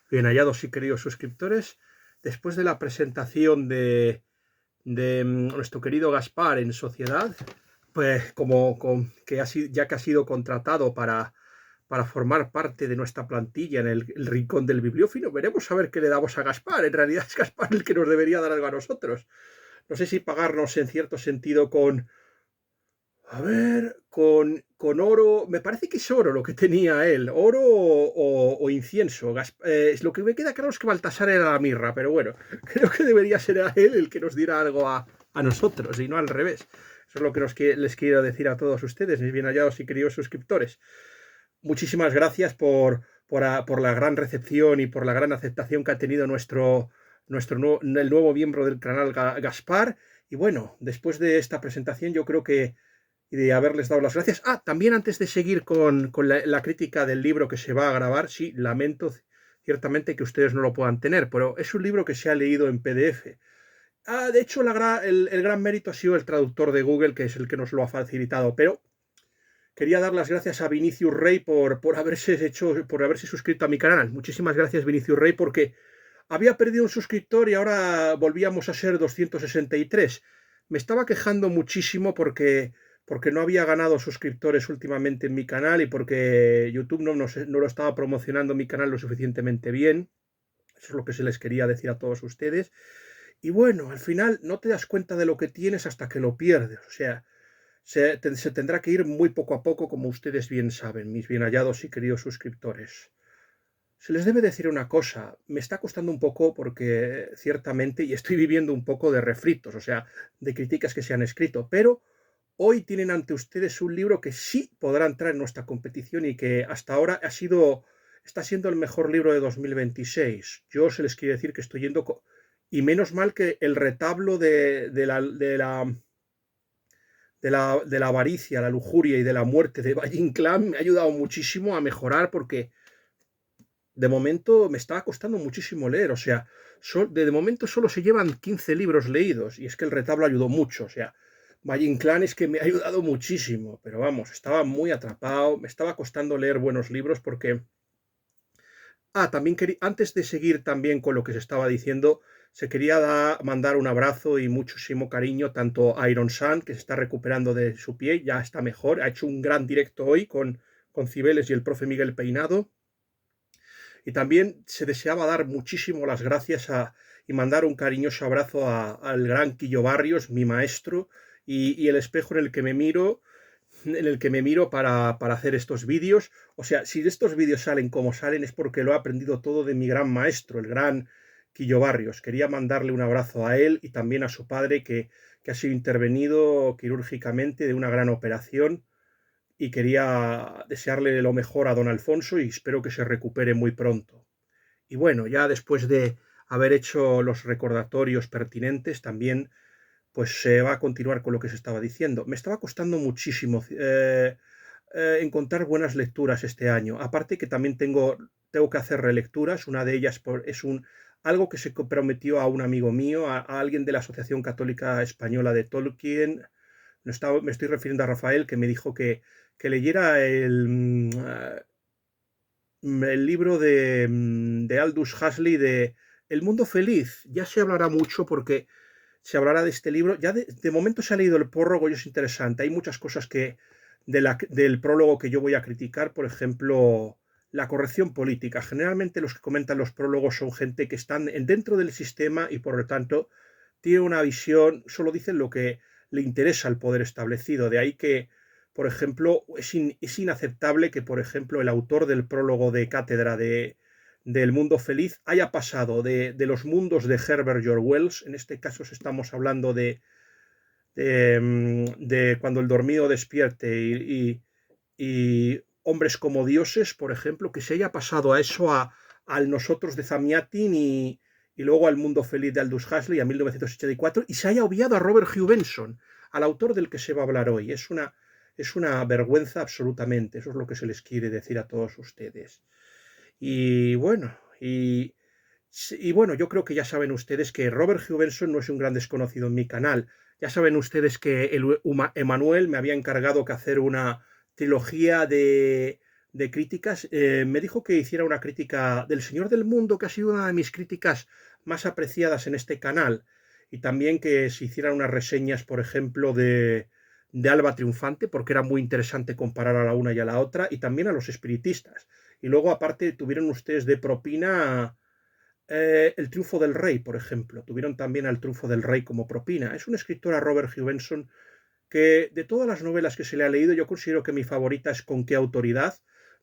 Bien hallados y queridos suscriptores, después de la presentación de nuestro querido Gaspar en Sociedad, pues ya que ha sido contratado para formar parte de nuestra plantilla en el rincón del bibliófilo, veremos a ver qué le damos a Gaspar. En realidad es Gaspar el que nos debería dar algo a nosotros. No sé si pagarnos en cierto sentido a ver, con oro, me parece que es oro lo que tenía él, oro o incienso. Lo que me queda claro es que Baltasar era la mirra, pero bueno, creo que debería ser a él el que nos diera algo a nosotros y no al revés. Eso es lo que les quiero decir a todos ustedes, mis bien hallados y queridos suscriptores. Muchísimas gracias por la gran recepción y por la gran aceptación que ha tenido el nuevo miembro del canal Gaspar. Y bueno, después de esta presentación yo creo que y de haberles dado las gracias. También antes de seguir con la crítica del libro que se va a grabar, sí, lamento ciertamente que ustedes no lo puedan tener, pero es un libro que se ha leído en PDF. De hecho, el gran mérito ha sido el traductor de Google, que es el que nos lo ha facilitado, pero quería dar las gracias a Vinicius Rey por haberse suscrito a mi canal. Muchísimas gracias, Vinicius Rey, porque había perdido un suscriptor y ahora volvíamos a ser 263. Me estaba quejando muchísimo porque no había ganado suscriptores últimamente en mi canal y porque YouTube no lo estaba promocionando mi canal lo suficientemente bien. Eso es lo que se les quería decir a todos ustedes. Y bueno, al final no te das cuenta de lo que tienes hasta que lo pierdes. O sea, se tendrá que ir muy poco a poco, como ustedes bien saben, mis bien hallados y queridos suscriptores. Se les debe decir una cosa, me está costando un poco porque ciertamente, y estoy viviendo un poco de refritos, o sea, de críticas que se han escrito, pero hoy tienen ante ustedes un libro que sí podrá entrar en nuestra competición y que hasta ahora está siendo el mejor libro de 2026. Yo se les quiero decir que estoy yendo... Y menos mal que el retablo de la avaricia, la lujuria y de la muerte de Valle Inclán me ha ayudado muchísimo a mejorar porque de momento me estaba costando muchísimo leer, o sea, de momento solo se llevan 15 libros leídos y es que el retablo ayudó mucho, o sea, Valle Inclán es que me ha ayudado muchísimo, pero vamos, estaba muy atrapado, me estaba costando leer buenos libros porque... también antes de seguir también con lo que se estaba diciendo, se quería mandar un abrazo y muchísimo cariño tanto a Iron Sun, que se está recuperando de su pie, ya está mejor, ha hecho un gran directo hoy con Cibeles y el profe Miguel Peinado. Y también se deseaba dar muchísimo las gracias y mandar un cariñoso abrazo al gran Quillo Barrios, mi maestro, y el espejo en el que me miro para hacer estos vídeos. O sea, si estos vídeos salen como salen es porque lo he aprendido todo de mi gran maestro, el gran Quillo Barrios. Quería mandarle un abrazo a él y también a su padre que ha sido intervenido quirúrgicamente de una gran operación y quería desearle lo mejor a don Alfonso y espero que se recupere muy pronto. Y bueno, ya después de haber hecho los recordatorios pertinentes, también pues se va a continuar con lo que se estaba diciendo. Me estaba costando muchísimo encontrar buenas lecturas este año. Aparte que también tengo que hacer relecturas. Una de ellas algo que se prometió a un amigo mío, a alguien de la Asociación Católica Española de Tolkien. Me estoy refiriendo a Rafael, que me dijo que leyera el libro de Aldous Huxley de El Mundo Feliz. Ya se hablará mucho porque se hablará de este libro. Ya de momento se ha leído el prólogo y es interesante. Hay muchas cosas del prólogo que yo voy a criticar. Por ejemplo, la corrección política. Generalmente los que comentan los prólogos son gente que están dentro del sistema y por lo tanto tiene una visión, solo dicen lo que le interesa al poder establecido. De ahí que, por ejemplo, es inaceptable que, por ejemplo, el autor del prólogo de cátedra del Mundo Feliz haya pasado de los mundos de Herbert George Wells, en este caso estamos hablando de cuando el dormido despierte y hombres como dioses, por ejemplo, que se haya pasado a eso, al Nosotros de Zamiatin y luego al Mundo Feliz de Aldous Huxley a 1984 y se haya obviado a Robert Hugh Benson, al autor del que se va a hablar hoy. Es una vergüenza absolutamente, eso es lo que se les quiere decir a todos ustedes. Y bueno, yo creo que ya saben ustedes que Robert Hugh Benson no es un gran desconocido en mi canal. Ya saben ustedes que Emanuel me había encargado que hacer una trilogía de críticas, me dijo que hiciera una crítica del Señor del Mundo, que ha sido una de mis críticas más apreciadas en este canal, y también que se hicieran unas reseñas, por ejemplo, de Alba Triunfante, porque era muy interesante comparar a la una y a la otra, y también a los espiritistas. Y luego, aparte, tuvieron ustedes de propina El Triunfo del Rey, por ejemplo. Tuvieron también al Triunfo del Rey como propina. Es un escritor, a Robert Hugh Benson, que de todas las novelas que se le ha leído, yo considero que mi favorita es Con qué autoridad.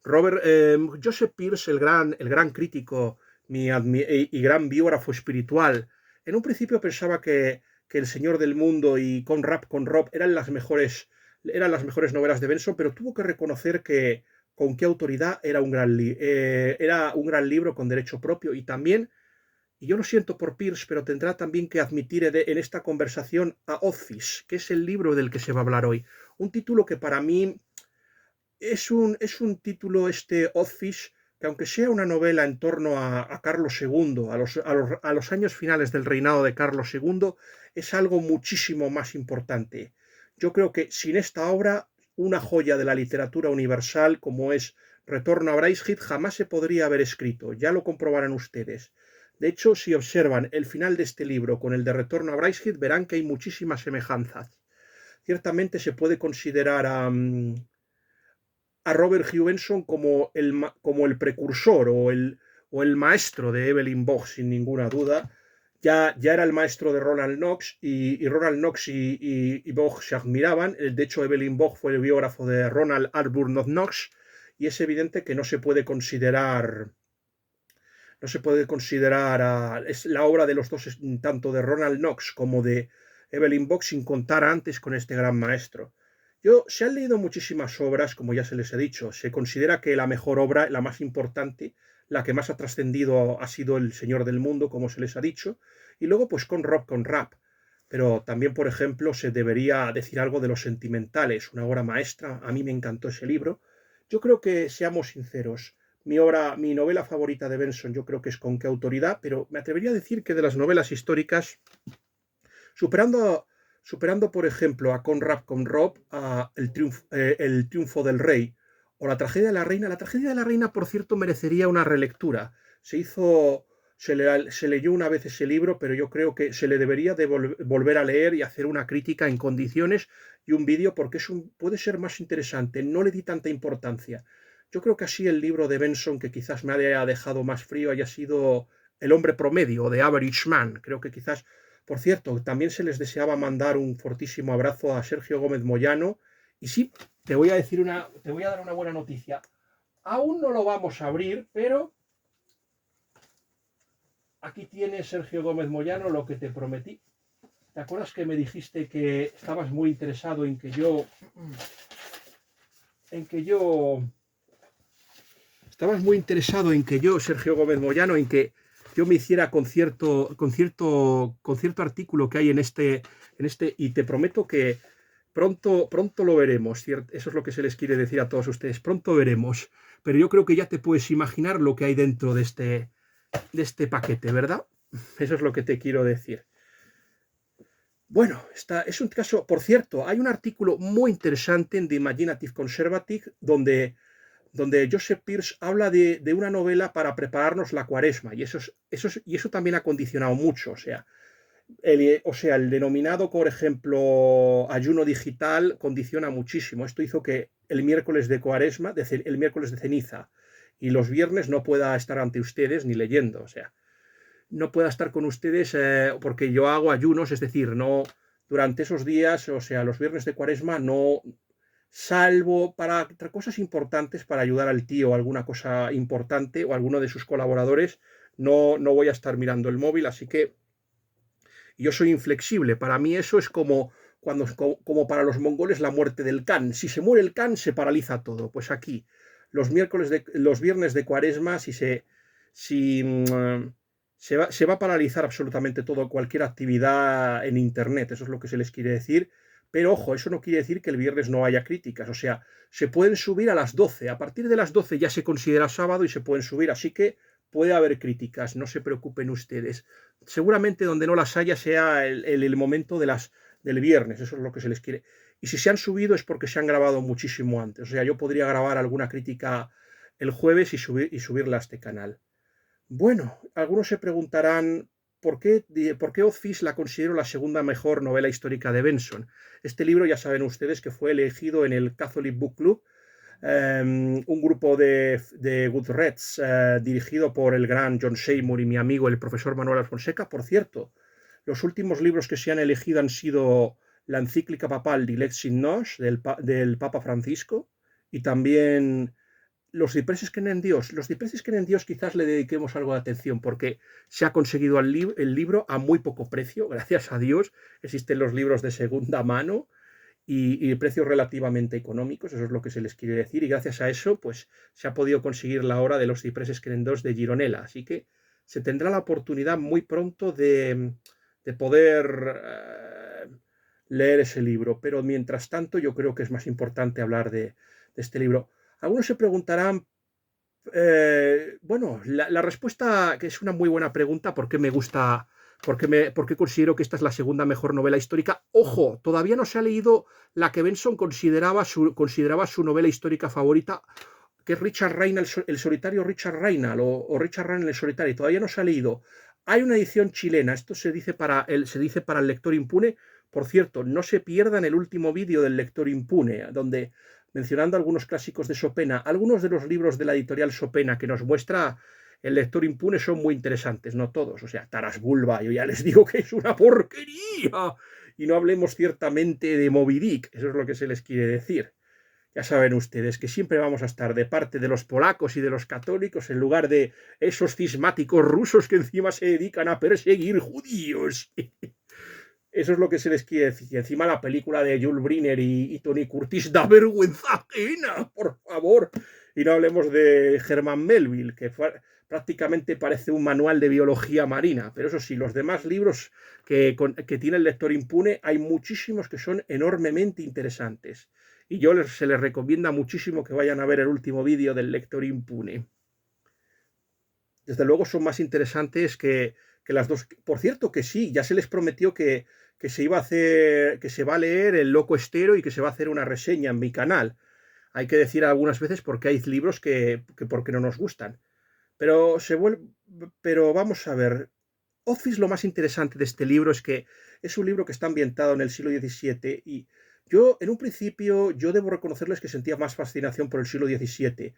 Joseph Pearce, el gran crítico y gran biógrafo espiritual, en un principio pensaba que El Señor del Mundo y Con Rob eran las mejores novelas de Benson, pero tuvo que reconocer que Con qué autoridad era un gran libro con derecho propio, y también, y yo lo siento por Pierce, pero tendrá también que admitir en esta conversación a Office, que es el libro del que se va a hablar hoy. Un título que para mí es un título, este Office, que aunque sea una novela en torno a Carlos II, a los años finales del reinado de Carlos II, es algo muchísimo más importante. Yo creo que sin esta obra, una joya de la literatura universal como es Retorno a Brideshead jamás se podría haber escrito, ya lo comprobarán ustedes. De hecho, si observan el final de este libro con el de Retorno a Brideshead, verán que hay muchísimas semejanzas. Ciertamente se puede considerar a Robert Hugh Benson como el precursor o el maestro de Evelyn Waugh, sin ninguna duda. Ya era el maestro de Ronald Knox, y Ronald Knox y Waugh se admiraban. De hecho, Evelyn Waugh fue el biógrafo de Ronald Arbuthnot Knox, y es evidente que es la obra de los dos, tanto de Ronald Knox como de Evelyn Waugh, sin contar antes con este gran maestro. Se han leído muchísimas obras, como ya se les he dicho. Se considera que la mejor obra, la más importante, la que más ha trascendido, ha sido El Señor del Mundo, como se les ha dicho, y luego pues con Rap. Pero también, por ejemplo, se debería decir algo de Los Sentimentales, una obra maestra. A mí me encantó ese libro. Yo creo que, seamos sinceros, mi novela favorita de Benson, yo creo que es Con qué autoridad, pero me atrevería a decir que de las novelas históricas, superando por ejemplo, a con Rob, a el Triunfo del Rey o La Tragedia de la Reina. La Tragedia de la Reina, por cierto, merecería una relectura. Se leyó una vez ese libro, pero yo creo que se le debería de volver a leer y hacer una crítica en condiciones y un vídeo, porque puede ser más interesante. No le di tanta importancia. Yo creo que así el libro de Benson que quizás me haya dejado más frío haya sido El hombre promedio, de Average Man. Creo que quizás, por cierto, también se les deseaba mandar un fortísimo abrazo a Sergio Gómez Moyano. Y sí, te voy a dar una buena noticia. Aún no lo vamos a abrir, pero aquí tiene, Sergio Gómez Moyano, lo que te prometí. ¿Te acuerdas que me dijiste que estabas muy interesado en que yo Sergio Gómez Moyano, en que yo me hiciera con cierto artículo que hay en este, y te prometo que pronto lo veremos, ¿cierto? Eso es lo que se les quiere decir a todos ustedes, pronto veremos, pero yo creo que ya te puedes imaginar lo que hay dentro de este paquete, ¿verdad? Eso es lo que te quiero decir. Bueno, es un caso, por cierto, hay un artículo muy interesante en The Imaginative Conservative donde Joseph Pearce habla de una novela para prepararnos la Cuaresma, y eso también ha condicionado mucho. O sea, el denominado, por ejemplo, ayuno digital condiciona muchísimo. Esto hizo que el miércoles de Cuaresma, el miércoles de ceniza y los viernes no pueda estar ante ustedes ni leyendo. O sea, no pueda estar con ustedes porque yo hago ayunos, es decir, no durante esos días, o sea, los viernes de Cuaresma no, salvo para cosas importantes, para ayudar al tío o alguna cosa importante o alguno de sus colaboradores, no voy a estar mirando el móvil, así que yo soy inflexible. Para mí eso es como para los mongoles la muerte del Khan. Si se muere el Khan, se paraliza todo. Pues aquí, los viernes de Cuaresma, se va a paralizar absolutamente todo, cualquier actividad en Internet. Eso es lo que se les quiere decir. Pero ojo, eso no quiere decir que el viernes no haya críticas. O sea, se pueden subir a las 12. A partir de las 12 ya se considera sábado y se pueden subir. Así que puede haber críticas, no se preocupen ustedes. Seguramente donde no las haya sea el momento del viernes. Eso es lo que se les quiere. Y si se han subido es porque se han grabado muchísimo antes. O sea, yo podría grabar alguna crítica el jueves y subirla a este canal. Bueno, algunos se preguntarán por qué Office la considero la segunda mejor novela histórica de Benson. Este libro ya saben ustedes que fue elegido en el Catholic Book Club, un grupo de Goodreads dirigido por el gran John Seymour y mi amigo el profesor Manuel Alfonseca. Por cierto, los últimos libros que se han elegido han sido la encíclica papal Dilex in Nos del Papa Francisco y también los cipreses creen en Dios. Los cipreses creen en Dios quizás le dediquemos algo de atención porque se ha conseguido el libro a muy poco precio, gracias a Dios. Existen los libros de segunda mano y precios relativamente económicos, eso es lo que se les quiere decir, y gracias a eso pues se ha podido conseguir la hora de los cipreses creen en Dios de Gironella, así que se tendrá la oportunidad muy pronto de poder leer ese libro, pero mientras tanto yo creo que es más importante hablar de este libro. Algunos se preguntarán, bueno, la respuesta, que es una muy buena pregunta, ¿por qué me gusta, por qué considero que esta es la segunda mejor novela histórica? Ojo, todavía no se ha leído la que Benson consideraba su novela histórica favorita, que es Richard Raynal, el solitario Richard Raynal, o Richard Raynal el solitario, todavía no se ha leído. Hay una edición chilena, esto se dice para el lector impune. Por cierto, no se pierdan el último vídeo del lector impune, donde, mencionando algunos clásicos de Sopena, algunos de los libros de la editorial Sopena que nos muestra el lector impune son muy interesantes, no todos. O sea, Taras Bulba, yo ya les digo que es una porquería. Y no hablemos ciertamente de Moby Dick, eso es lo que se les quiere decir. Ya saben ustedes que siempre vamos a estar de parte de los polacos y de los católicos en lugar de esos cismáticos rusos que encima se dedican a perseguir judíos. Eso es lo que se les quiere decir. Y encima la película de Jules Briner y Tony Curtis da vergüenza ajena, por favor. Y no hablemos de Herman Melville, que prácticamente parece un manual de biología marina. Pero eso sí, los demás libros que tiene el lector impune, hay muchísimos que son enormemente interesantes. Y se les recomienda muchísimo que vayan a ver el último vídeo del lector impune. Desde luego son más interesantes que las dos. Por cierto, que sí, ya se les prometió que se iba a hacer, que se va a leer El Loco Estero y que se va a hacer una reseña en mi canal. Hay que decir algunas veces porque hay libros que porque no nos gustan. Pero vamos a ver. Office, lo más interesante de este libro es que es un libro que está ambientado en el siglo XVII y yo, en un principio, yo debo reconocerles que sentía más fascinación por el siglo XVII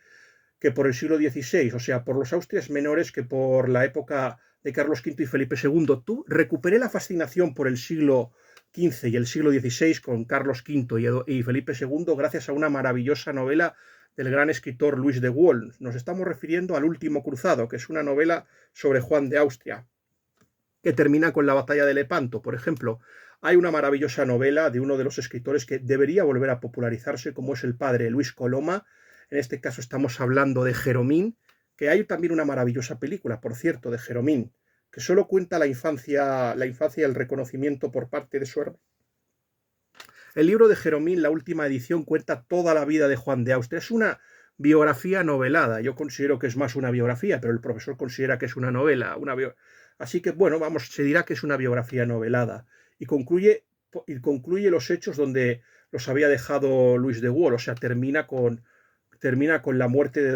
que por el siglo XVI, o sea, por los Austrias menores que por la época de Carlos V y Felipe II. Recuperé la fascinación por el siglo XV y el siglo XVI con Carlos V y Felipe II gracias a una maravillosa novela del gran escritor Luis de Wahl. Nos estamos refiriendo al Último Cruzado, que es una novela sobre Juan de Austria, que termina con la batalla de Lepanto, por ejemplo. Hay una maravillosa novela de uno de los escritores que debería volver a popularizarse, como es el padre Luis Coloma. En este caso estamos hablando de Jeromín, que hay también una maravillosa película, por cierto, de Jeromín, que solo cuenta la infancia y el reconocimiento por parte de su hermano. El libro de Jeromín, la última edición, cuenta toda la vida de Juan de Austria. Es una biografía novelada. Yo considero que es más una biografía, pero el profesor considera que es una novela. Así que, bueno, se dirá que es una biografía novelada. Y concluye los hechos donde los había dejado Luis de Wahl. O sea, termina con la muerte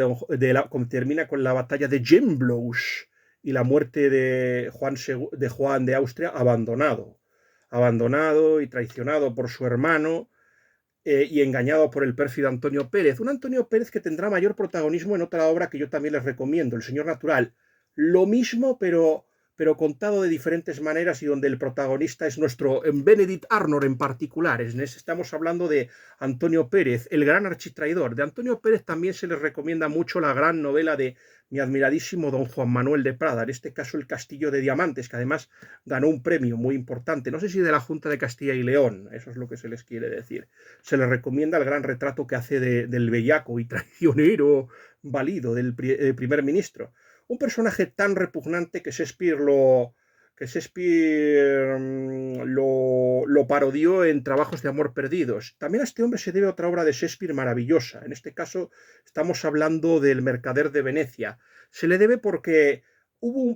termina con la batalla de Gembloux y la muerte de Juan de Austria abandonado y traicionado por su hermano y engañado por el pérfido Antonio Pérez. Un Antonio Pérez que tendrá mayor protagonismo en otra obra que yo también les recomiendo, El Señor Natural. Lo mismo, pero contado de diferentes maneras y donde el protagonista es nuestro Benedict Arnold en particular. Estamos hablando de Antonio Pérez, el gran architraidor. De Antonio Pérez también se les recomienda mucho la gran novela de mi admiradísimo don Juan Manuel de Prada, en este caso El Castillo de Diamantes, que además ganó un premio muy importante, no sé si de la Junta de Castilla y León, eso es lo que se les quiere decir. Se les recomienda el gran retrato que hace del bellaco y traicionero válido del primer ministro. Un personaje tan repugnante que Shakespeare lo parodió en Trabajos de amor perdidos. También a este hombre se debe otra obra de Shakespeare maravillosa. En este caso estamos hablando del Mercader de Venecia. Se le debe porque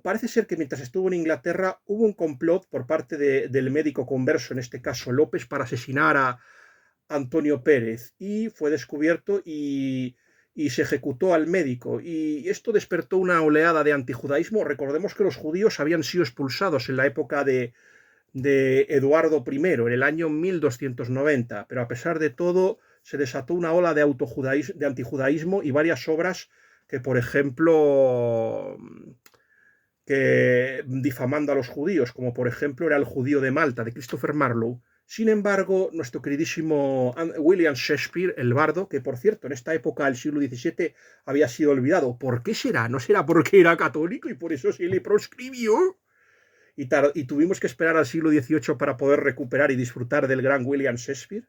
parece ser que mientras estuvo en Inglaterra hubo un complot por parte del médico converso, en este caso López, para asesinar Antonio Pérez, y fue descubierto y se ejecutó al médico. Y esto despertó una oleada de antijudaísmo. Recordemos que los judíos habían sido expulsados en la época de Eduardo I, en el año 1290, pero a pesar de todo se desató una ola de antijudaísmo y varias obras que, por ejemplo, que difamando a los judíos, como por ejemplo era El judío de Malta, de Christopher Marlowe. Sin embargo, nuestro queridísimo William Shakespeare, el bardo, que por cierto en esta época del siglo XVII había sido olvidado. ¿Por qué será? ¿No será porque era católico y por eso se le proscribió? Y tuvimos que esperar al siglo XVIII para poder recuperar y disfrutar del gran William Shakespeare.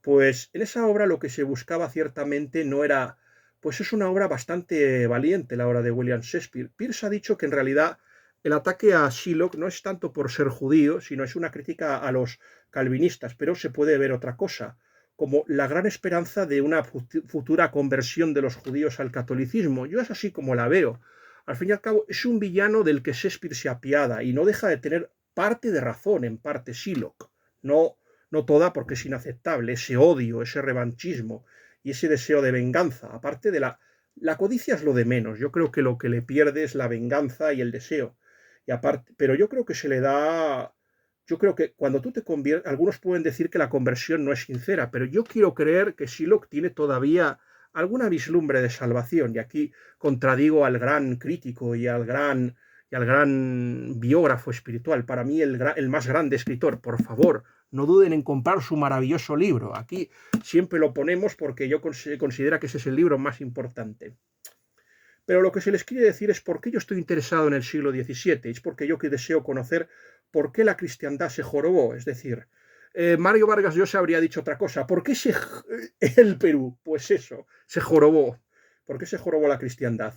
Pues en esa obra lo que se buscaba ciertamente no era, pues es una obra bastante valiente, la obra de William Shakespeare. Pierce ha dicho que en realidad el ataque a Shylock no es tanto por ser judío, sino es una crítica a los calvinistas, pero se puede ver otra cosa, como la gran esperanza de una futura conversión de los judíos al catolicismo. Yo es así como la veo. Al fin y al cabo, es un villano del que Shakespeare se apiada y no deja de tener parte de razón en parte Shylock. No toda, porque es inaceptable, ese odio, ese revanchismo y ese deseo de venganza. Aparte de la codicia es lo de menos. Yo creo que lo que le pierde es la venganza y el deseo. Y aparte, pero yo creo que se le da. Yo creo que cuando tú te conviertes, algunos pueden decir que la conversión no es sincera, pero yo quiero creer que Shylock tiene todavía alguna vislumbre de salvación. Y aquí contradigo al gran crítico y al gran biógrafo espiritual. Para mí, el más grande escritor. Por favor, no duden en comprar su maravilloso libro. Aquí siempre lo ponemos porque yo considero que ese es el libro más importante. Pero lo que se les quiere decir es por qué yo estoy interesado en el siglo XVII. Es porque yo que deseo conocer por qué la cristiandad se jorobó. Es decir, Mario Vargas Llosa habría dicho otra cosa. ¿Por qué el Perú? Pues eso, se jorobó. ¿Por qué se jorobó la cristiandad?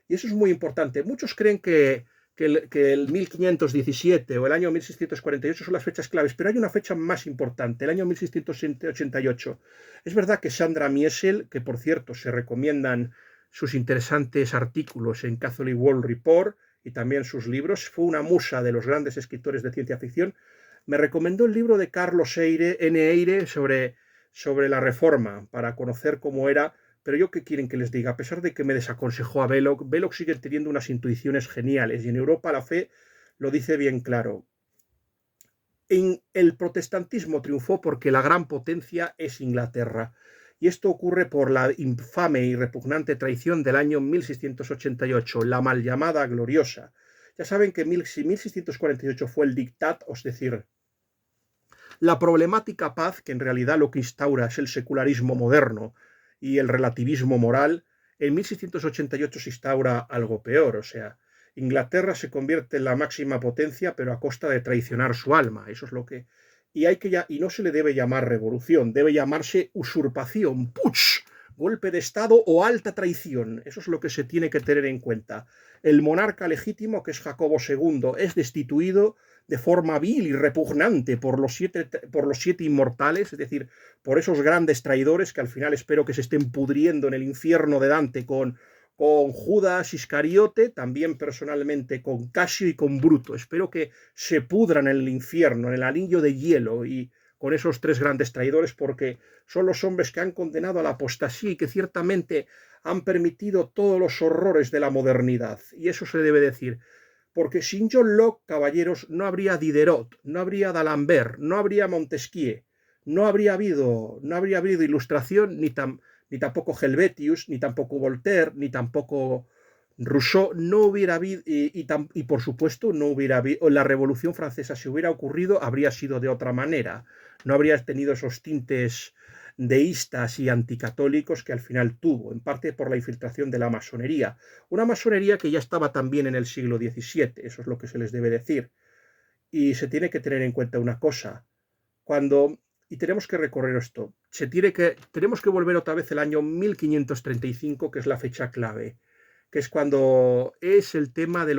Y eso es muy importante. Muchos creen que el 1517 o el año 1648 son las fechas claves, pero hay una fecha más importante, el año 1688. Es verdad que Sandra Miesel, que por cierto se recomiendan sus interesantes artículos en Catholic World Report y también sus libros, fue una musa de los grandes escritores de ciencia ficción, me recomendó el libro de Carlos Eire sobre la Reforma, para conocer cómo era. Pero yo, ¿qué quieren que les diga? A pesar de que me desaconsejó a Belloc sigue teniendo unas intuiciones geniales y en Europa la fe lo dice bien claro. El protestantismo triunfó porque la gran potencia es Inglaterra. Y esto ocurre por la infame y repugnante traición del año 1688, la mal llamada gloriosa. Ya saben que 1648 fue el dictat, es decir, la problemática paz, que en realidad lo que instaura es el secularismo moderno y el relativismo moral. En 1688 se instaura algo peor, o sea, Inglaterra se convierte en la máxima potencia, pero a costa de traicionar su alma. Eso es lo que. Y no se le debe llamar revolución, debe llamarse usurpación, putsch, golpe de Estado o alta traición. Eso es lo que se tiene que tener en cuenta. El monarca legítimo, que es Jacobo II, es destituido de forma vil y repugnante por los siete inmortales, es decir, por esos grandes traidores que al final espero que se estén pudriendo en el infierno de Dante con Judas Iscariote, también personalmente con Casio y con Bruto. Espero que se pudran en el infierno, en el anillo de hielo y con esos tres grandes traidores, porque son los hombres que han condenado a la apostasía y que ciertamente han permitido todos los horrores de la modernidad. Y eso se debe decir. Porque sin John Locke, caballeros, no habría Diderot, no habría D'Alembert, no habría Montesquieu, no habría habido Ilustración, ni tampoco Helvetius, ni tampoco Voltaire, ni tampoco Rousseau, no hubiera habido, y por supuesto no hubiera habido, la Revolución Francesa, si hubiera ocurrido, habría sido de otra manera, no habría tenido esos tintes deístas y anticatólicos que al final tuvo, en parte por la infiltración de la masonería, una masonería que ya estaba también en el siglo XVII, eso es lo que se les debe decir. Y se tiene que tener en cuenta una cosa, y tenemos que recorrer esto, tenemos que volver otra vez al año 1535, que es la fecha clave, que es cuando es el tema de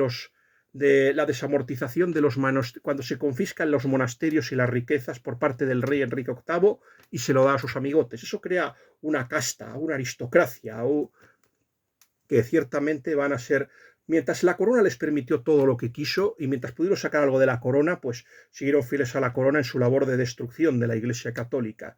la desamortización de los cuando se confiscan los monasterios y las riquezas por parte del rey Enrique VIII y se lo da a sus amigotes. Eso crea una casta, una aristocracia, que ciertamente van a ser, mientras la corona les permitió todo lo que quiso y mientras pudieron sacar algo de la corona, pues siguieron fieles a la corona en su labor de destrucción de la Iglesia Católica.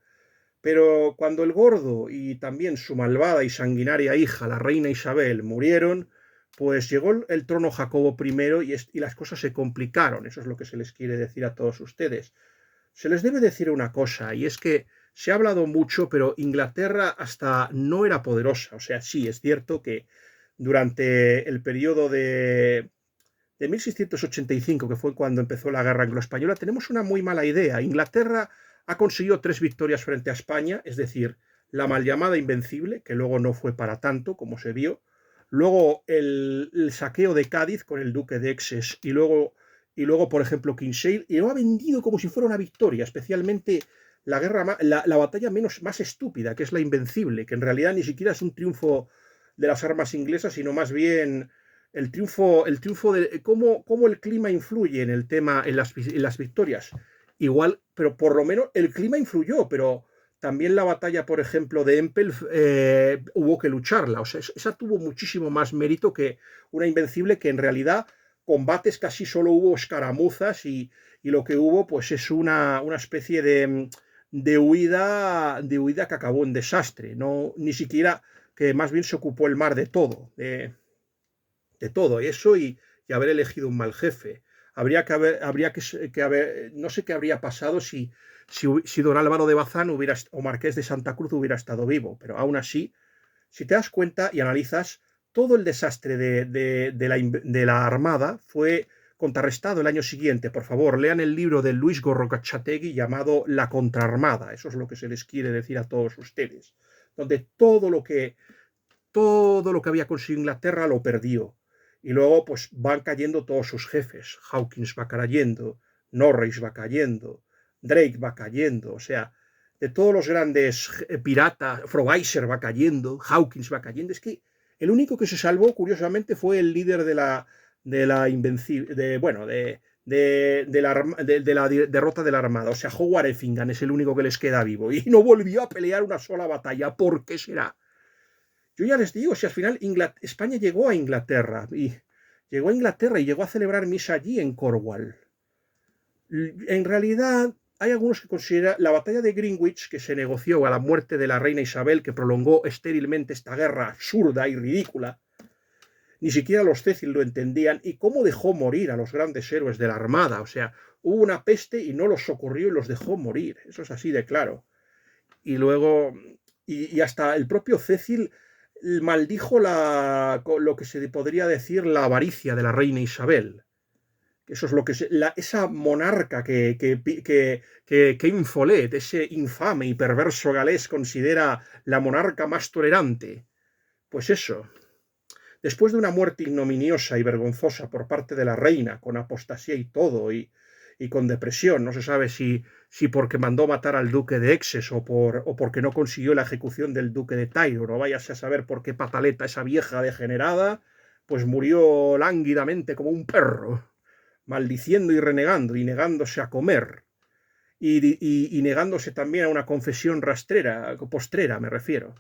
Pero cuando el gordo y también su malvada y sanguinaria hija, la reina Isabel, murieron, pues llegó el trono Jacobo I y las cosas se complicaron. Eso es lo que se les quiere decir a todos ustedes. Se les debe decir una cosa, y es que se ha hablado mucho, pero Inglaterra hasta no era poderosa. O sea, sí, es cierto que durante el periodo de 1685, que fue cuando empezó la guerra anglo-española, tenemos una muy mala idea. Inglaterra ha conseguido 3 victorias frente a España, es decir, la mal llamada Invencible, que luego no fue para tanto, como se vio, luego el saqueo de Cádiz con el duque de Exes y luego, por ejemplo, Kinsale, y lo ha vendido como si fuera una victoria, especialmente la batalla más estúpida, que es la Invencible, que en realidad ni siquiera es un triunfo de las armas inglesas, sino más bien el triunfo de cómo el clima influye en el tema, en las victorias. Igual, pero por lo menos el clima influyó, pero también la batalla, por ejemplo, de Empel hubo que lucharla. O sea, esa tuvo muchísimo más mérito que una Invencible, que en realidad combates casi solo hubo escaramuzas y lo que hubo pues es una especie de huida que acabó en desastre. No, ni siquiera, que más bien se ocupó el mar de todo. De todo eso y haber elegido un mal jefe. Habría que haber, no sé qué habría pasado si don Álvaro de Bazán o Marqués de Santa Cruz hubiera estado vivo, pero aún así, si te das cuenta y analizas, todo el desastre de la Armada fue contrarrestado el año siguiente. Por favor, lean el libro de Luis Gorrochategui llamado La Contraarmada, eso es lo que se les quiere decir a todos ustedes, donde todo lo que había conseguido Inglaterra lo perdió. Y luego pues van cayendo todos sus jefes. Hawkins va cayendo, Norris va cayendo, Drake va cayendo, o sea, de todos los grandes piratas, Frobisher va cayendo, Hawkins va cayendo. Es que el único que se salvó, curiosamente, fue el líder de la invencible, de la derrota de la Armada. O sea, Howard Effingham es el único que les queda vivo y no volvió a pelear una sola batalla. ¿Por qué será? Yo ya les digo, si al final España llegó a Inglaterra y llegó a celebrar misa allí en Cornwall. En realidad, hay algunos que consideran la batalla de Greenwich, que se negoció a la muerte de la reina Isabel, que prolongó estérilmente esta guerra absurda y ridícula. Ni siquiera los Cecil lo entendían, y cómo dejó morir a los grandes héroes de la Armada. O sea, hubo una peste y no los socorrió y los dejó morir. Eso es así de claro. Y luego, y hasta el propio Cecil maldijo lo que se podría decir la avaricia de la reina Isabel. Eso es lo que esa monarca que Infolet, ese infame y perverso galés, considera la monarca más tolerante. Pues eso. Después de una muerte ignominiosa y vergonzosa por parte de la reina, con apostasía y todo, y con depresión, no se sabe si porque mandó matar al duque de Exes o porque no consiguió la ejecución del duque de Tyrone, o váyase a saber por qué pataleta esa vieja degenerada, pues murió lánguidamente como un perro, maldiciendo y renegando y negándose a comer, y negándose también a una confesión postrera me refiero,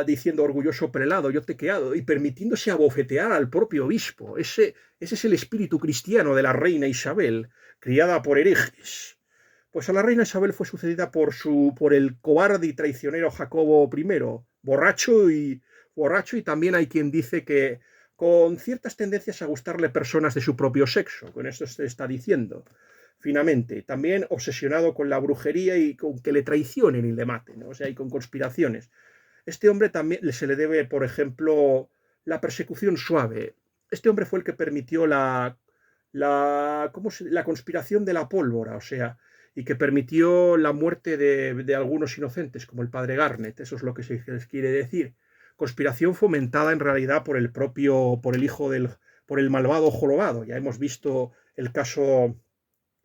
diciendo orgulloso prelado, yo te he quedado, y permitiéndose abofetear al propio obispo. Ese es el espíritu cristiano de la reina Isabel, criada por herejes. Pues a la reina Isabel fue sucedida por el cobarde y traicionero Jacobo I, borracho y también hay quien dice que con ciertas tendencias a gustarle personas de su propio sexo. Con esto se está diciendo. Finalmente, también obsesionado con la brujería y con que le traicionen y le maten, ¿no? O sea, y con conspiraciones. Este hombre también se le debe, por ejemplo, la persecución suave. Este hombre fue el que permitió la conspiración de la pólvora, o sea, y que permitió la muerte de algunos inocentes, como el padre Garnet. Eso es lo que se les quiere decir. Conspiración fomentada en realidad por el malvado jorobado. Ya hemos visto el caso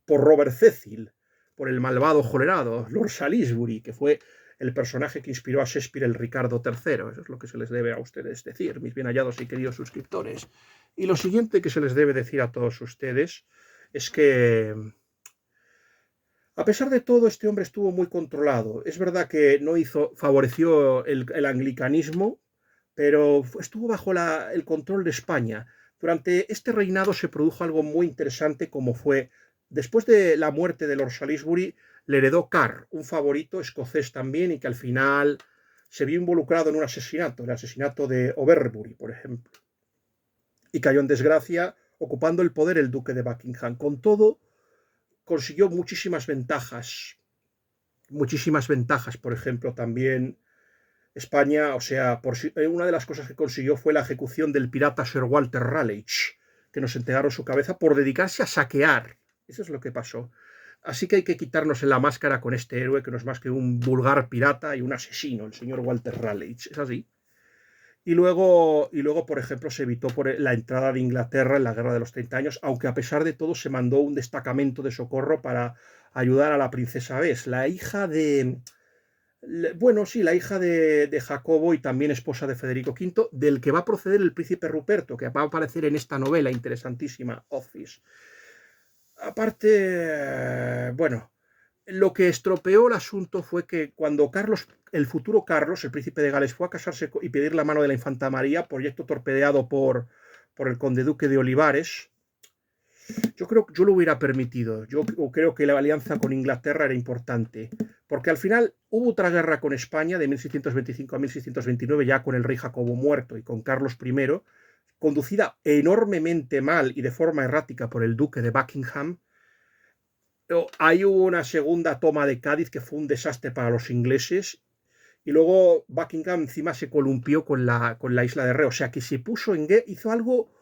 por Robert Cecil, por el malvado jorobado, Lord Salisbury, que fue el personaje que inspiró a Shakespeare, el Ricardo III. Eso es lo que se les debe a ustedes decir, mis bien hallados y queridos suscriptores. Y lo siguiente que se les debe decir a todos ustedes es que, a pesar de todo, este hombre estuvo muy controlado. Es verdad que no favoreció el anglicanismo, pero estuvo bajo el control de España. Durante este reinado se produjo algo muy interesante, como fue después de la muerte de Lord Salisbury, le heredó Carr, un favorito escocés también, y que al final se vio involucrado en un asesinato, el asesinato de Overbury, por ejemplo, y cayó en desgracia ocupando el poder el duque de Buckingham. Con todo, consiguió muchísimas ventajas, por ejemplo, también España, o sea, una de las cosas que consiguió fue la ejecución del pirata Sir Walter Raleigh, que nos entregaron su cabeza por dedicarse a saquear. Eso es lo que pasó. Así que hay que quitarnos en la máscara con este héroe que no es más que un vulgar pirata y un asesino, el señor Walter Raleigh. Es así. Y luego, por ejemplo, se evitó la entrada de Inglaterra en la Guerra de los 30 años, aunque a pesar de todo se mandó un destacamento de socorro para ayudar a la princesa Bess, la hija de, bueno, sí, la hija de Jacobo y también esposa de Federico V, del que va a proceder el príncipe Ruperto, que va a aparecer en esta novela interesantísima, Office. Aparte, bueno, lo que estropeó el asunto fue que cuando el futuro Carlos, el príncipe de Gales, fue a casarse y pedir la mano de la infanta María, proyecto torpedeado por el conde duque de Olivares, yo creo que yo lo hubiera permitido. Yo creo que la alianza con Inglaterra era importante, porque al final hubo otra guerra con España de 1625 a 1629, ya con el rey Jacobo muerto y con Carlos I, conducida enormemente mal y de forma errática por el duque de Buckingham. Ahí hubo una segunda toma de Cádiz que fue un desastre para los ingleses, y luego Buckingham encima se columpió con la isla de Ré, o sea que se puso en guerra, hizo algo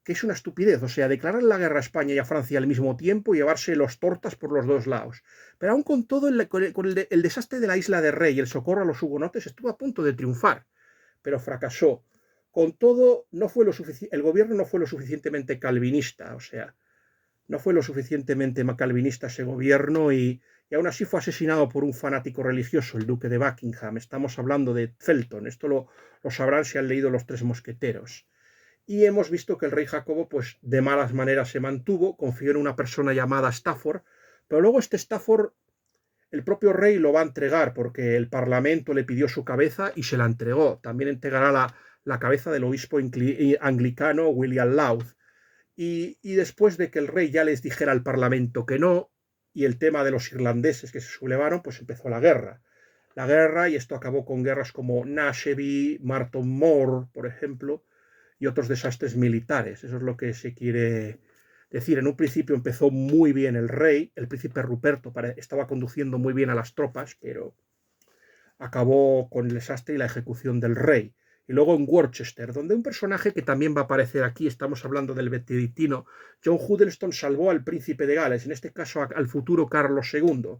que es una estupidez, o sea, declarar la guerra a España y a Francia al mismo tiempo y llevarse los tortas por los dos lados. Pero aún con todo, el desastre de la isla de Ré y el socorro a los hugonotes estuvo a punto de triunfar, pero fracasó. Con todo, el gobierno no fue lo suficientemente calvinista, o sea, no fue lo suficientemente calvinista ese gobierno y aún así fue asesinado por un fanático religioso, el duque de Buckingham. Estamos hablando de Felton, esto lo sabrán si han leído Los Tres Mosqueteros. Y hemos visto que el rey Jacobo, pues de malas maneras se mantuvo, confió en una persona llamada Stafford, pero luego este Stafford, el propio rey lo va a entregar porque el parlamento le pidió su cabeza y se la entregó. También entregará la cabeza del obispo anglicano William Laud. Y después de que el rey ya les dijera al parlamento que no, y el tema de los irlandeses que se sublevaron, pues empezó la guerra. La guerra, y esto acabó con guerras como Nashby, Marton Moor, por ejemplo, y otros desastres militares. Eso es lo que se quiere decir. En un principio empezó muy bien el rey, el príncipe Ruperto estaba conduciendo muy bien a las tropas, pero acabó con el desastre y la ejecución del rey. Y luego en Worcester, donde un personaje que también va a aparecer aquí, estamos hablando del benedictino, John Huddleston salvó al príncipe de Gales, en este caso al futuro Carlos II.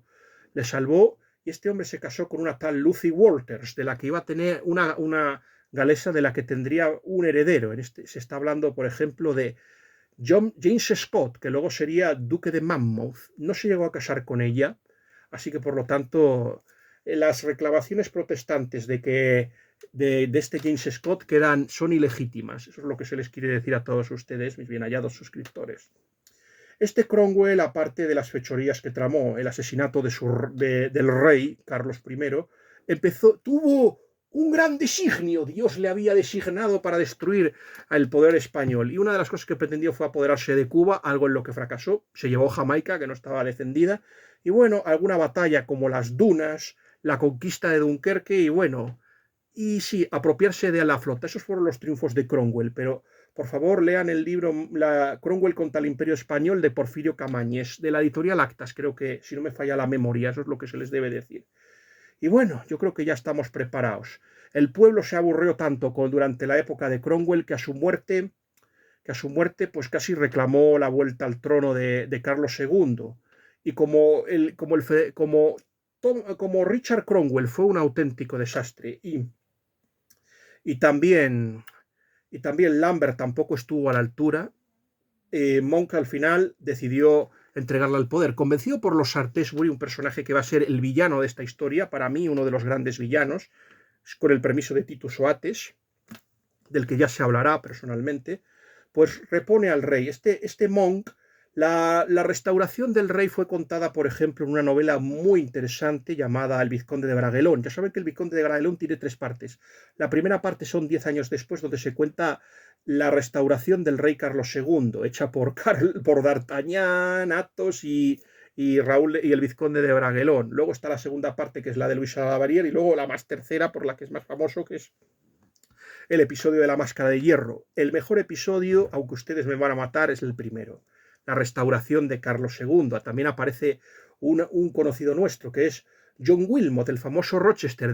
Le salvó y este hombre se casó con una tal Lucy Walters, de la que iba a tener una galesa de la que tendría un heredero. Se está hablando, por ejemplo, de James Scott, que luego sería duque de Monmouth. No se llegó a casar con ella, así que por lo tanto las reclamaciones protestantes de este James Scott son ilegítimas. Eso es lo que se les quiere decir a todos ustedes, mis bien hallados suscriptores. Este Cromwell, aparte de las fechorías que tramó, el asesinato del rey Carlos I, tuvo un gran designio. Dios le había designado para destruir el poder español. Y una de las cosas que pretendió fue apoderarse de Cuba, algo en lo que fracasó. Se llevó Jamaica, que no estaba defendida. Y bueno, alguna batalla como las Dunas, la conquista de Dunkerque y bueno, y sí, apropiarse de la flota. Esos fueron los triunfos de Cromwell, pero por favor lean el libro Cromwell contra el Imperio Español de Porfirio Camañes, de la editorial Actas, creo que si no me falla la memoria, eso es lo que se les debe decir. Y bueno, yo creo que ya estamos preparados. El pueblo se aburrió tanto durante la época de Cromwell que a su muerte pues casi reclamó la vuelta al trono de Carlos II. Y como Richard Cromwell fue un auténtico desastre y también Lambert tampoco estuvo a la altura, Monk al final decidió entregarle al poder, convencido por los Shaftesbury, un personaje que va a ser el villano de esta historia, para mí uno de los grandes villanos, con el permiso de Titus Oates, del que ya se hablará personalmente, pues repone al rey. Este Monk La restauración del rey fue contada, por ejemplo, en una novela muy interesante llamada El Vizconde de Bragelón. Ya saben que El Vizconde de Bragelón tiene tres partes. La primera parte son 10 años después, donde se cuenta la restauración del rey Carlos II, hecha por D'Artagnan, Athos y Raúl y el Vizconde de Bragelón. Luego está la segunda parte, que es la de Luis Lavalier, y luego la más tercera, por la que es más famoso, que es el episodio de la Máscara de Hierro. El mejor episodio, aunque ustedes me van a matar, es el primero, la restauración de Carlos II. También aparece un conocido nuestro, que es John Wilmot, el famoso Rochester,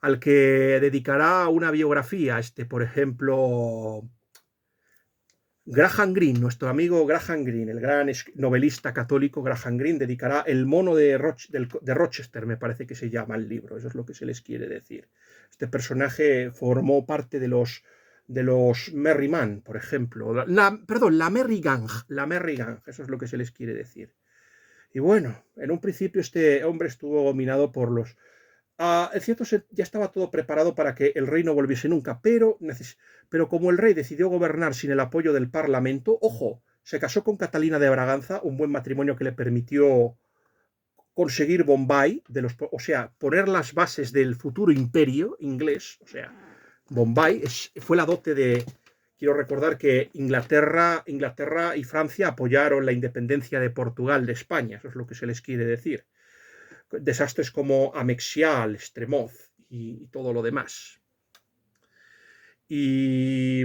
al que dedicará una biografía, por ejemplo, Graham Greene, nuestro amigo Graham Greene, el gran novelista católico Graham Greene, dedicará El mono de Rochester, me parece que se llama el libro, eso es lo que se les quiere decir. Este personaje formó parte de los Merry Man, por ejemplo. Perdón, la Merry Gang, eso es lo que se les quiere decir. Y bueno, en un principio este hombre estuvo dominado por los... Es cierto, ya estaba todo preparado para que el rey no volviese nunca, pero como el rey decidió gobernar sin el apoyo del Parlamento, ojo, se casó con Catalina de Braganza, un buen matrimonio que le permitió conseguir Bombay, o sea, poner las bases del futuro imperio inglés. O sea, Bombay fue la dote de... Quiero recordar que Inglaterra y Francia apoyaron la independencia de Portugal de España, eso es lo que se les quiere decir. Desastres como Amexial, Estremoz y todo lo demás. Y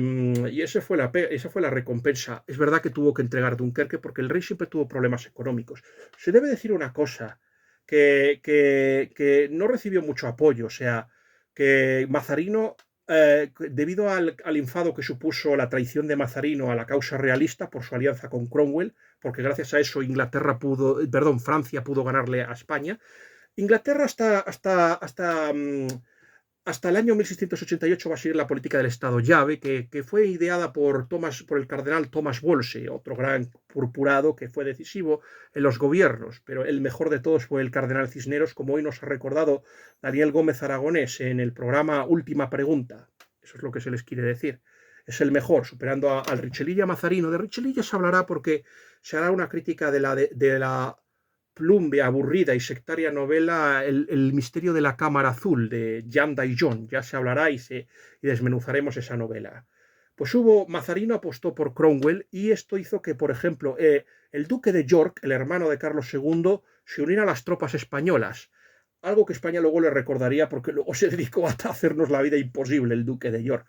esa fue la recompensa. Es verdad que tuvo que entregar Dunkerque porque el rey siempre tuvo problemas económicos. Se debe decir una cosa, que no recibió mucho apoyo, o sea, que Mazarino, debido al enfado que supuso la traición de Mazarino a la causa realista por su alianza con Cromwell, porque gracias a eso Francia pudo ganarle a España. Inglaterra hasta el año 1688 va a seguir la política del Estado llave, que fue ideada por el cardenal Thomas Wolsey, otro gran purpurado que fue decisivo en los gobiernos, pero el mejor de todos fue el cardenal Cisneros, como hoy nos ha recordado Daniel Gómez Aragonés en el programa Última Pregunta. Eso es lo que se les quiere decir. Es el mejor, superando al Richelieu y a Mazarino. De Richelieu ya se hablará porque se hará una crítica de la plumbe, aburrida y sectaria novela el misterio de la cámara azul de Jean Daillon. Ya se hablará y desmenuzaremos esa novela. Pues Mazarino apostó por Cromwell y esto hizo que, por ejemplo, el duque de York, el hermano de Carlos II, se uniera a las tropas españolas. Algo que España luego le recordaría porque luego se dedicó a hacernos la vida imposible, el duque de York.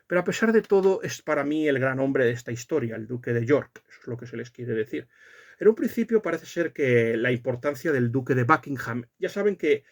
Pero a pesar de todo, es para mí el gran hombre de esta historia, el duque de York. Eso es lo que se les quiere decir. En un principio parece ser que la importancia del duque de Buckingham, ya saben que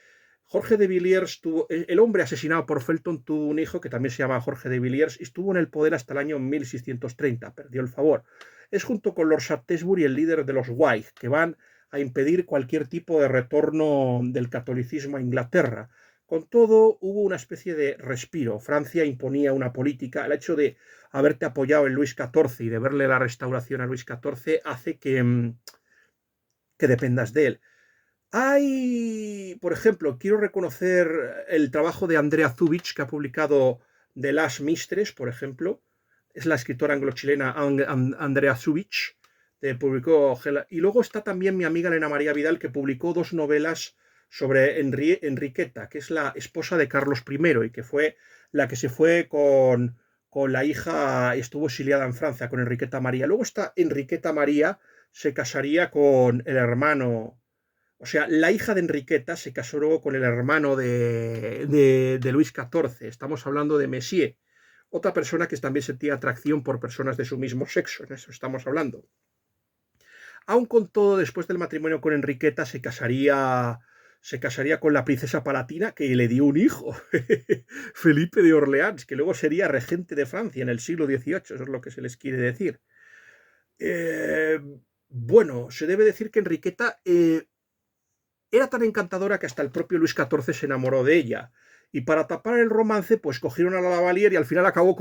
Jorge de Villiers el hombre asesinado por Felton tuvo un hijo que también se llama Jorge de Villiers y estuvo en el poder hasta el año 1630, perdió el favor. Es junto con Lord Shaftesbury el líder de los Whig, que van a impedir cualquier tipo de retorno del catolicismo a Inglaterra. Con todo, hubo una especie de respiro. Francia imponía una política. El hecho de haberte apoyado en Luis XIV y de verle la restauración a Luis XIV hace que dependas de él. Por ejemplo, quiero reconocer el trabajo de Andrea Zubich, que ha publicado The Last Mistress, por ejemplo. Es la escritora anglo-chilena Andrea Zubich, publicó. Y luego está también mi amiga Elena María Vidal, que publicó 2 novelas sobre Enriqueta, que es la esposa de Carlos I y que fue la que se fue con la hija, estuvo exiliada en Francia, con Enriqueta María. Luego está Enriqueta María, se casaría con el hermano, o sea, la hija de Enriqueta se casó luego con el hermano de Luis XIV. Estamos hablando de Messier, otra persona que también sentía atracción por personas de su mismo sexo, en eso estamos hablando. Aun con todo, después del matrimonio con Enriqueta se casaría con la princesa Palatina, que le dio un hijo, Felipe de Orleans, que luego sería regente de Francia en el siglo XVIII, eso es lo que se les quiere decir. Bueno, se debe decir que Enriqueta era tan encantadora que hasta el propio Luis XIV se enamoró de ella. Y para tapar el romance, pues cogieron a la Lavalier y al final acabó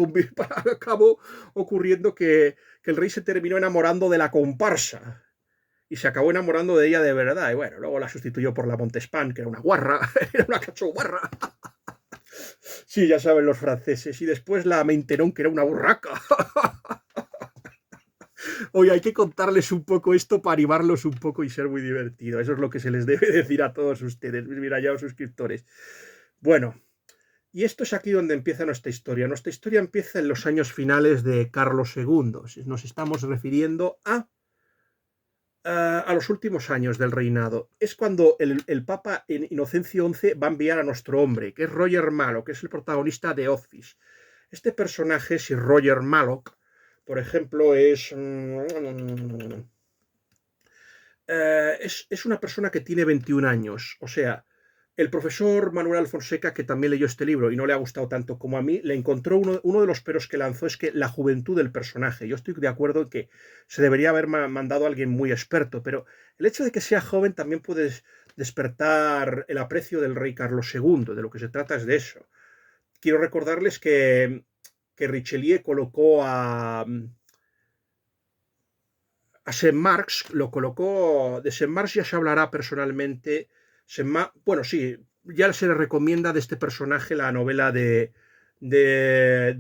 ocurriendo que el rey se terminó enamorando de la comparsa. Y se acabó enamorando de ella de verdad. Y bueno, luego la sustituyó por la Montespan, que era una guarra, era una cachoguarra. Sí, ya saben los franceses. Y después la Maintenon, que era una burraca. Hoy hay que contarles un poco esto para animarlos un poco y ser muy divertido. Eso es lo que se les debe decir a todos ustedes, mis mirallados suscriptores. Bueno, y esto es aquí donde empieza nuestra historia. Nuestra historia empieza en los años finales de Carlos II. Nos estamos refiriendo a los últimos años del reinado. Es cuando el Papa Inocencio XI va a enviar a nuestro hombre, que es Roger Malloch, que es el protagonista de Office. Este personaje, Sir Roger Malloch, por ejemplo, es una persona que tiene 21 años. O sea, el profesor Manuel Alfonseca, que también leyó este libro y no le ha gustado tanto como a mí, le encontró uno de los peros que lanzó es que la juventud del personaje. Yo estoy de acuerdo en que se debería haber mandado a alguien muy experto, pero el hecho de que sea joven también puede despertar el aprecio del rey Carlos II. De lo que se trata es de eso. Quiero recordarles que Richelieu colocó a Saint-Marx, lo colocó, de Saint-Marx ya se hablará personalmente. Bueno, sí, ya se le recomienda de este personaje la novela de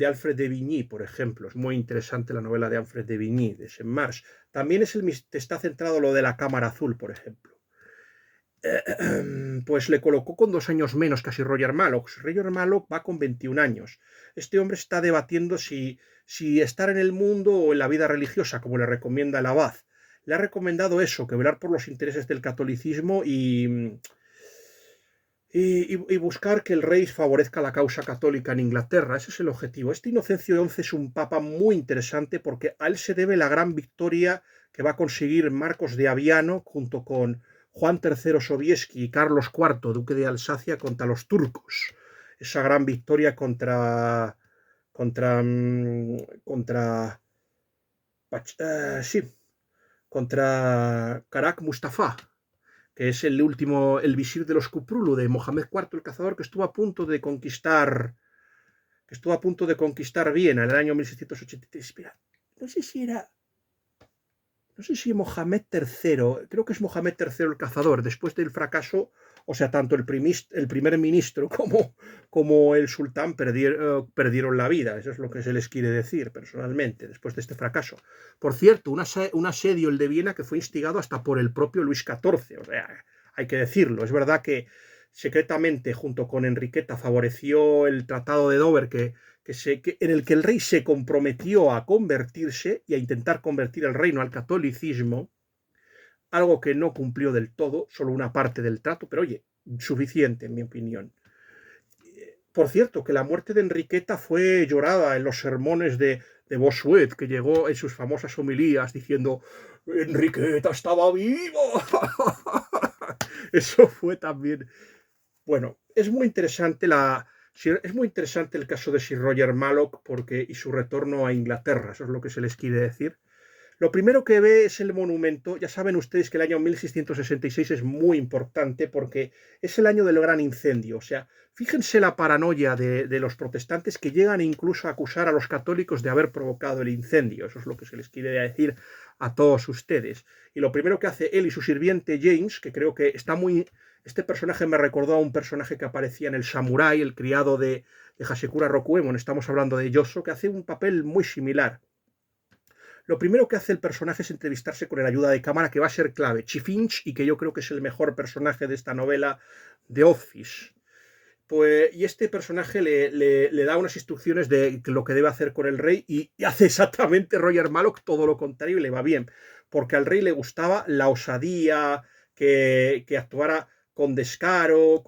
Alfred de Vigny, por ejemplo. Es muy interesante la novela de Alfred de Vigny, de Saint-Marx. También está centrado lo de la Cámara Azul, por ejemplo. Pues le colocó con 2 años menos casi Roger Malloch. Roger Malloch va con 21 años. Este hombre está debatiendo si estar en el mundo o en la vida religiosa, como le recomienda el abad. Le ha recomendado eso, que velar por los intereses del catolicismo y buscar que el rey favorezca la causa católica en Inglaterra. Ese es el objetivo. Este Inocencio XI es un papa muy interesante porque a él se debe la gran victoria que va a conseguir Marcos de Aviano junto con Juan III Sobieski y Carlos IV, duque de Alsacia, contra los turcos. Esa gran victoria contra Karak Mustafa, que es el visir de los Kuprulu de Mohamed IV el Cazador, que estuvo a punto de conquistar Viena en el año 1683. Mira, no sé si Mohamed III, creo que es Mohamed III el Cazador, después del fracaso, o sea, tanto el primer ministro como el sultán perdieron la vida. Eso es lo que se les quiere decir personalmente, después de este fracaso. Por cierto, un asedio, el de Viena, que fue instigado hasta por el propio Luis XIV, o sea, hay que decirlo. Es verdad que secretamente, junto con Enriqueta, favoreció el Tratado de Dover, en el que el rey se comprometió a convertirse y a intentar convertir el reino al catolicismo, algo que no cumplió del todo, solo una parte del trato, pero oye, suficiente en mi opinión. Por cierto, que la muerte de Enriqueta fue llorada en los sermones de Bossuet, que llegó en sus famosas homilías diciendo Enriqueta estaba vivo. Eso fue también. Bueno, es muy interesante el caso de Sir Roger Malloch y su retorno a Inglaterra, eso es lo que se les quiere decir. Lo primero que ve es el monumento. Ya saben ustedes que el año 1666 es muy importante porque es el año del gran incendio. O sea, fíjense la paranoia de los protestantes que llegan incluso a acusar a los católicos de haber provocado el incendio. Eso es lo que se les quiere decir a todos ustedes. Y lo primero que hace él y su sirviente James, que creo que está muy... Este personaje me recordó a un personaje que aparecía en El Samurái, el criado de Hasekura Rokuemon. Estamos hablando de Yoso, que hace un papel muy similar. Lo primero que hace el personaje es entrevistarse con el ayuda de cámara, que va a ser clave, Chifinch, y que yo creo que es el mejor personaje de esta novela de Office. Y este personaje le da unas instrucciones de lo que debe hacer con el rey y hace exactamente Roger Malloch todo lo contrario y le va bien, porque al rey le gustaba la osadía, que actuara con descaro,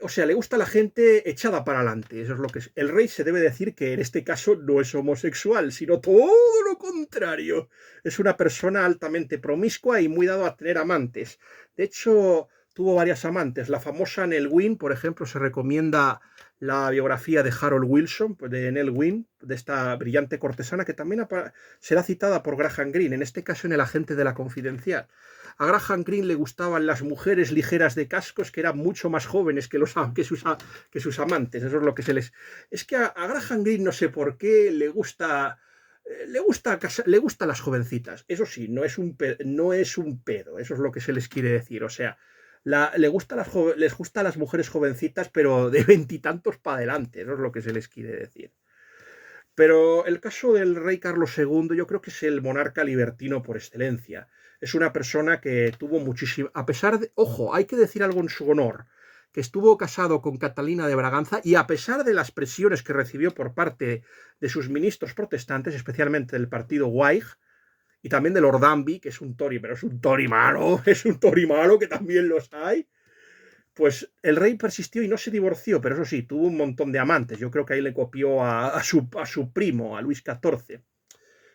o sea, le gusta la gente echada para adelante. Eso es lo que es. El rey se debe decir que en este caso no es homosexual, sino todo lo contrario. Es una persona altamente promiscua y muy dado a tener amantes. De hecho, tuvo varias amantes. La famosa Nell Gwyn, por ejemplo, se recomienda la biografía de Harold Wilson, de Nell Gwyn, de esta brillante cortesana, que también será citada por Graham Greene, en este caso en El agente de la Confidencial. A Graham Greene le gustaban las mujeres ligeras de cascos que eran mucho más jóvenes que sus amantes. Eso es lo que se les... Es que a Graham Greene no sé por qué le gustan las jovencitas. Eso sí, no es un pedo. Eso es lo que se les quiere decir. O sea, les gustan las mujeres jovencitas, pero de 20 y tantos para adelante. Eso es lo que se les quiere decir. Pero el caso del rey Carlos II yo creo que es el monarca libertino por excelencia. Es una persona que tuvo muchísimo, a pesar de, ojo, hay que decir algo en su honor, que estuvo casado con Catalina de Braganza y a pesar de las presiones que recibió por parte de sus ministros protestantes, especialmente del partido Whig, y también de Lord Danby, que es un Tory, pero es un Tory malo, es un Tory malo, que también los hay, pues el rey persistió y no se divorció, pero eso sí, tuvo un montón de amantes. Yo creo que ahí le copió a su primo, a Luis XIV.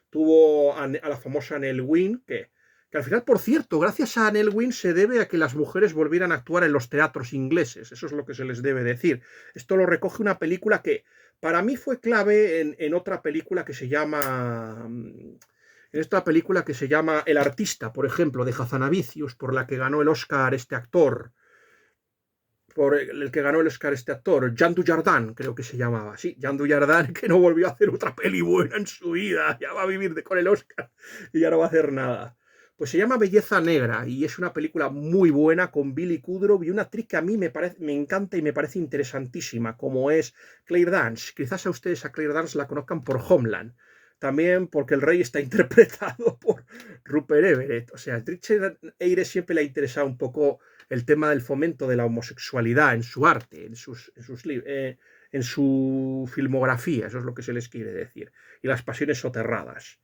Tuvo a la famosa Annelle Wynne, que al final, por cierto, gracias a Annelle Wynne se debe a que las mujeres volvieran a actuar en los teatros ingleses. Eso es lo que se les debe decir. Esto lo recoge una película que para mí fue clave en otra película que se llama... En esta película que se llama El artista, por ejemplo, de Hazanavicius, por la que ganó el Oscar este actor, por el que ganó el Oscar este actor, Jean Dujardin, creo que se llamaba. Sí, Jean Dujardin, que no volvió a hacer otra peli buena en su vida. Ya va a vivir con el Oscar y ya no va a hacer nada. Pues se llama Belleza Negra y es una película muy buena con Billy Kudrow y una actriz que a mí me encanta y me parece interesantísima, como es Claire Danes. Quizás a ustedes a Claire Danes la conozcan por Homeland. También porque el rey está interpretado por Rupert Everett. O sea, a Richard Eyre siempre le ha interesado un poco el tema del fomento de la homosexualidad en su arte, en su filmografía, eso es lo que se les quiere decir, y las pasiones soterradas.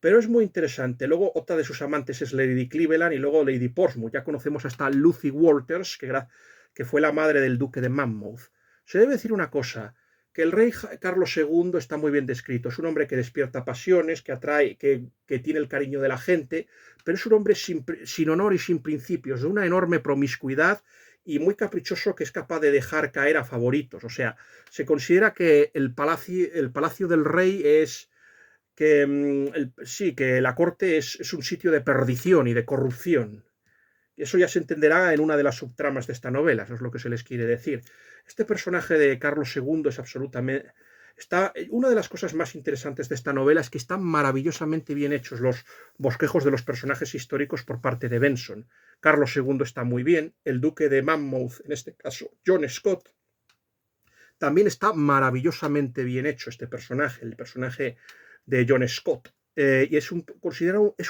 Pero es muy interesante. Luego otra de sus amantes es Lady Cleveland y luego Lady Portsmouth. Ya conocemos hasta Lucy Walters, que fue la madre del duque de Monmouth. Se debe decir una cosa, que el rey Carlos II está muy bien descrito. Es un hombre que despierta pasiones, que atrae, que tiene el cariño de la gente, pero es un hombre sin honor y sin principios, de una enorme promiscuidad y muy caprichoso que es capaz de dejar caer a favoritos. O sea, se considera que el palacio del rey es que sí, que la corte es un sitio de perdición y de corrupción. Y eso ya se entenderá en una de las subtramas de esta novela, eso es lo que se les quiere decir. Este personaje de Carlos II es absolutamente... una de las cosas más interesantes de esta novela es que están maravillosamente bien hechos los bosquejos de los personajes históricos por parte de Benson. Carlos II está muy bien, el duque de Monmouth, en este caso John Scott, también está maravillosamente bien hecho este personaje, el personaje de John Scott. Y es un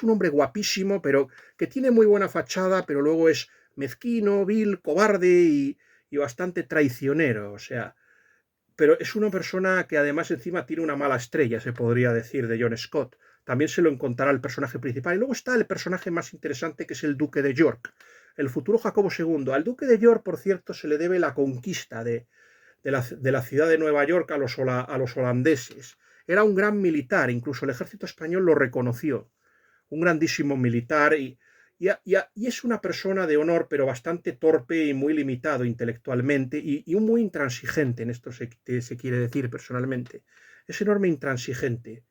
hombre guapísimo, pero que tiene muy buena fachada, pero luego es mezquino, vil, cobarde y bastante traicionero. O sea, pero es una persona que además encima tiene una mala estrella, se podría decir, de John Scott. También se lo encontrará el personaje principal. Y luego está el personaje más interesante, que es el duque de York, el futuro Jacobo II. Al duque de York, por cierto, se le debe la conquista de la ciudad de Nueva York a los holandeses. Era un gran militar, incluso el ejército español lo reconoció, un grandísimo militar y es una persona de honor, pero bastante torpe y muy limitado intelectualmente y muy intransigente, en esto se quiere decir personalmente. Es enorme intransigente.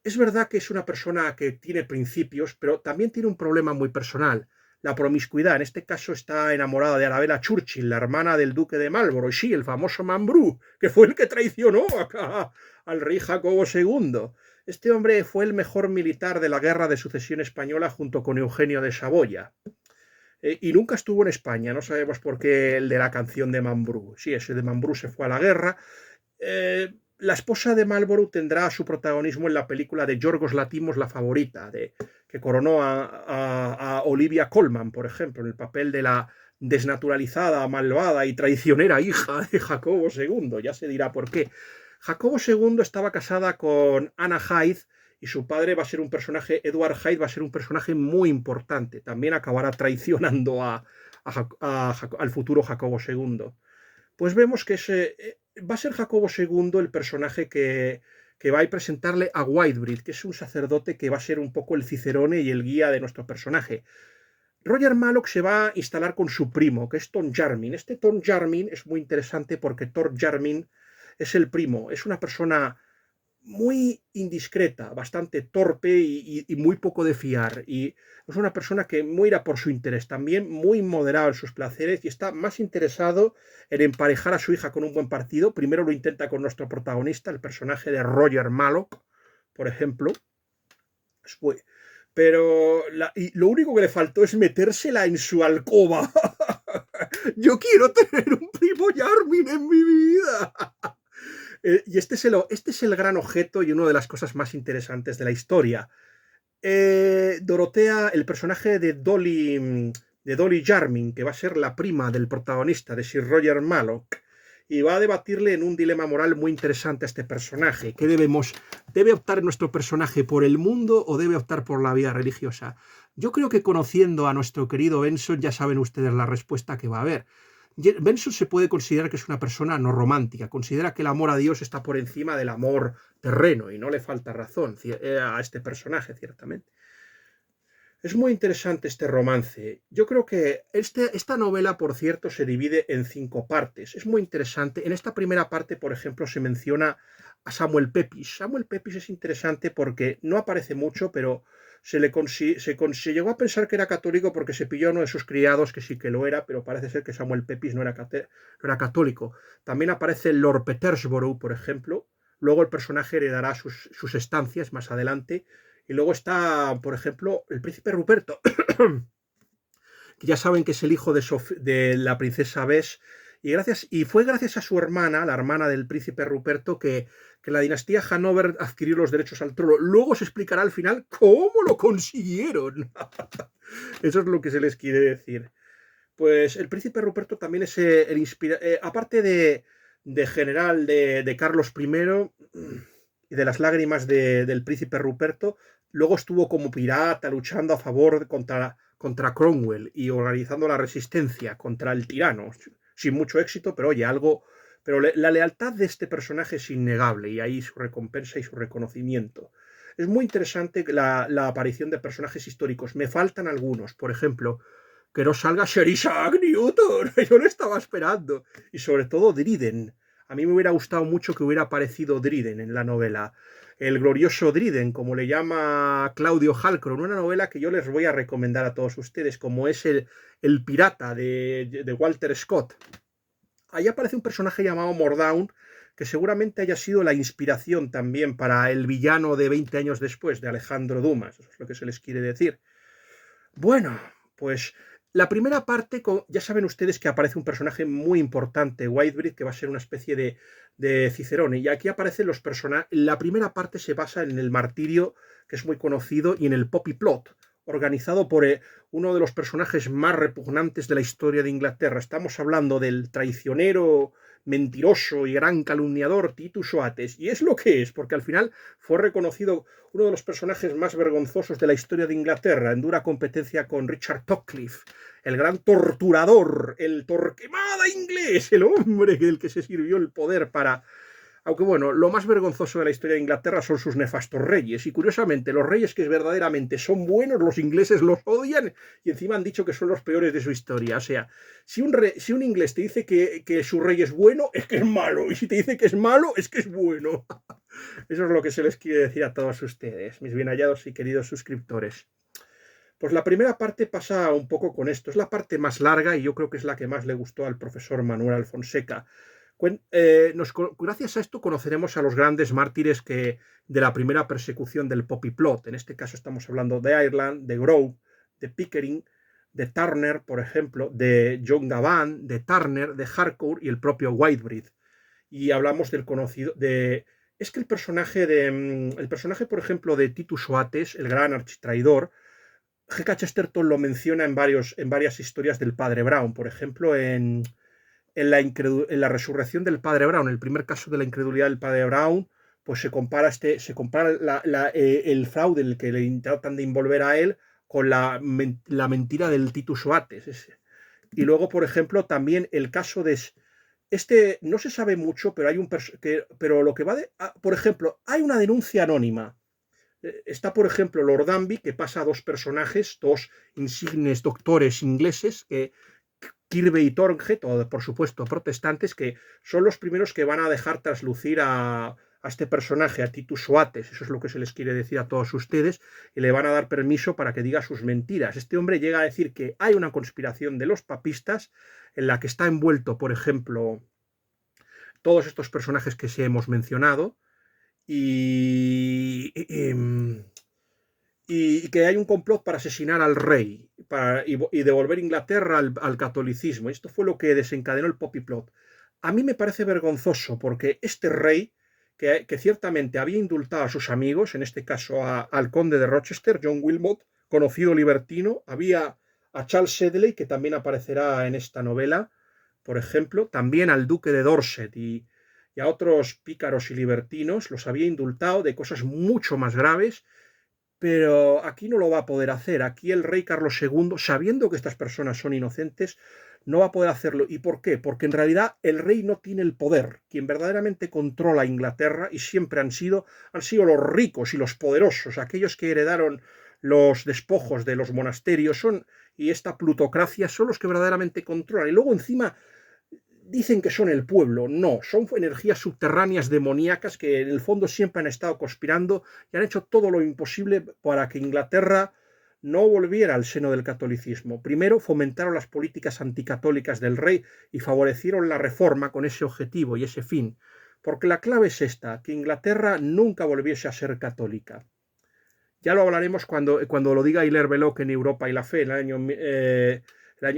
Es verdad que es una persona que tiene principios, pero también tiene un problema muy personal. La promiscuidad, en este caso está enamorada de Arabella Churchill, la hermana del duque de Marlborough, y sí, el famoso Mambrú, que fue el que traicionó acá al rey Jacobo II. Este hombre fue el mejor militar de la guerra de sucesión española junto con Eugenio de Saboya. Y nunca estuvo en España, no sabemos por qué el de la canción de Mambrú. Sí, ese de Mambrú se fue a la guerra. La esposa de Marlborough tendrá su protagonismo en la película de Yorgos Lanthimos, La favorita, que coronó a Olivia Colman, por ejemplo, en el papel de la desnaturalizada, malvada y traicionera hija de Jacobo II. Ya se dirá por qué. Jacobo II estaba casada con Anna Hyde y su padre va a ser un personaje, Edward Hyde va a ser un personaje muy importante. También acabará traicionando al futuro Jacobo II. Pues vemos que va a ser Jacobo II el personaje que va a presentarle a Whitebread, que es un sacerdote que va a ser un poco el cicerone y el guía de nuestro personaje. Roger Mallock se va a instalar con su primo, que es Tom Jarmin. Este Tom Jarmin es muy interesante porque Tom Jarmin es el primo, es una persona muy indiscreta, bastante torpe y muy poco de fiar. Y es una persona que muy irá por su interés, también muy moderado en sus placeres y está más interesado en emparejar a su hija con un buen partido. Primero lo intenta con nuestro protagonista, el personaje de Roger Mallock, por ejemplo. Pero lo único que le faltó es metérsela en su alcoba. Yo quiero tener un primo Jarmin en mi vida. Y este es el gran objeto y una de las cosas más interesantes de la historia. Dorotea, el personaje de Dolly Jarmin, que va a ser la prima del protagonista, de Sir Roger Mallock, y va a debatirle en un dilema moral muy interesante a este personaje. ¿Qué debe optar nuestro personaje por el mundo o debe optar por la vida religiosa? Yo creo que conociendo a nuestro querido Benson ya saben ustedes la respuesta que va a haber. Benson se puede considerar que es una persona no romántica, considera que el amor a Dios está por encima del amor terreno y no le falta razón a este personaje, ciertamente. Es muy interesante este romance. Yo creo que esta novela, por cierto, se divide en 5 partes. Es muy interesante. En esta primera parte, por ejemplo, se menciona a Samuel Pepys. Samuel Pepys es interesante porque no aparece mucho, pero se llegó a pensar que era católico porque se pilló a uno de sus criados que sí que lo era, pero parece ser que Samuel Pepys no era católico. También aparece Lord Petersborough, por ejemplo. Luego el personaje heredará sus estancias más adelante. Y luego está, por ejemplo, el príncipe Ruperto, que ya saben que es el hijo de la princesa Bess, y fue gracias a su hermana, la hermana del príncipe Ruperto, que la dinastía Hanover adquirió los derechos al trono. Luego se explicará al final cómo lo consiguieron. Eso es lo que se les quiere decir. Pues el príncipe Ruperto también es aparte de general de Carlos I y de las lágrimas del príncipe Ruperto, luego estuvo como pirata luchando a favor contra Cromwell y organizando la resistencia contra el tirano, sin mucho éxito, pero oye, algo. Pero la lealtad de este personaje es innegable y ahí su recompensa y su reconocimiento. Es muy interesante la aparición de personajes históricos. Me faltan algunos, por ejemplo, que no salga Sir Isaac Newton, yo lo estaba esperando. Y sobre todo Dryden. A mí me hubiera gustado mucho que hubiera aparecido Dryden en la novela. El glorioso Dryden, como le llama Claudio Halcron, una novela que yo les voy a recomendar a todos ustedes, como es el pirata de Walter Scott. Ahí aparece un personaje llamado Mordaun, que seguramente haya sido la inspiración también para el villano de 20 años después, de Alejandro Dumas. Eso es lo que se les quiere decir. Bueno, pues la primera parte, ya saben ustedes que aparece un personaje muy importante, Whitebread, que va a ser una especie de Cicerone. Y aquí aparecen los personajes. La primera parte se basa en el martirio, que es muy conocido, y en el Poppy Plot, organizado por uno de los personajes más repugnantes de la historia de Inglaterra. Estamos hablando del traicionero, mentiroso y gran calumniador Titus Oates. Y es lo que es, porque al final fue reconocido uno de los personajes más vergonzosos de la historia de Inglaterra, en dura competencia con Richard Tocliffe, el gran torturador, el Torquemada inglés, el hombre del que se sirvió el poder para. Aunque bueno, lo más vergonzoso de la historia de Inglaterra son sus nefastos reyes. Y curiosamente, los reyes que verdaderamente son buenos, los ingleses los odian y encima han dicho que son los peores de su historia. O sea, si un inglés te dice que su rey es bueno, es que es malo. Y si te dice que es malo, es que es bueno. Eso es lo que se les quiere decir a todos ustedes, mis bien hallados y queridos suscriptores. Pues la primera parte pasa un poco con esto. Es la parte más larga y yo creo que es la que más le gustó al profesor Manuel Alfonseca. Gracias a esto conoceremos a los grandes mártires de la primera persecución del Poppy Plot. En este caso estamos hablando de Ireland, de Grove, de Pickering, de Turner, por ejemplo, de John Gavin, de Turner, de Harcourt y el propio Whitebread. Y hablamos del conocido. Es que el personaje, por ejemplo, de Titus Oates, el gran architraidor, G.K. Chesterton lo menciona en varias historias del padre Brown. Por ejemplo, en la resurrección del padre Brown, el primer caso de la incredulidad del padre Brown, pues se compara el fraude en el que le tratan de envolver a él con la mentira del Titus Oates. Y luego, por ejemplo, también el caso de. No se sabe mucho, pero pero lo que va por ejemplo, hay una denuncia anónima. Está, por ejemplo, Lord Danby, que pasa a dos personajes, dos insignes doctores ingleses, Kirby y Thornhead, por supuesto protestantes, que son los primeros que van a dejar traslucir a este personaje, a Titus Oates. Eso es lo que se les quiere decir a todos ustedes, y le van a dar permiso para que diga sus mentiras. Este hombre llega a decir que hay una conspiración de los papistas en la que está envuelto, por ejemplo, todos estos personajes que se hemos mencionado, y que hay un complot para asesinar al rey y devolver Inglaterra al catolicismo. Esto fue lo que desencadenó el Poppy Plot. A mí me parece vergonzoso porque este rey, que ciertamente había indultado a sus amigos, en este caso al conde de Rochester, John Wilmot, conocido libertino, había a Charles Sedley, que también aparecerá en esta novela, por ejemplo, también al duque de Dorset y a otros pícaros y libertinos, los había indultado de cosas mucho más graves, pero aquí no lo va a poder hacer. Aquí el rey Carlos II, sabiendo que estas personas son inocentes, no va a poder hacerlo. ¿Y por qué? Porque en realidad el rey no tiene el poder. Quien verdaderamente controla Inglaterra, y siempre han sido los ricos y los poderosos, aquellos que heredaron los despojos de los monasterios y esta plutocracia son los que verdaderamente controlan. Y luego encima dicen que son el pueblo, no, son energías subterráneas demoníacas que en el fondo siempre han estado conspirando y han hecho todo lo imposible para que Inglaterra no volviera al seno del catolicismo. Primero fomentaron las políticas anticatólicas del rey y favorecieron la reforma con ese objetivo y ese fin, porque la clave es esta, que Inglaterra nunca volviese a ser católica. Ya lo hablaremos cuando lo diga Hilaire Belloc en Europa y la Fe,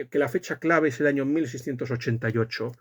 que la fecha clave es el año 1688.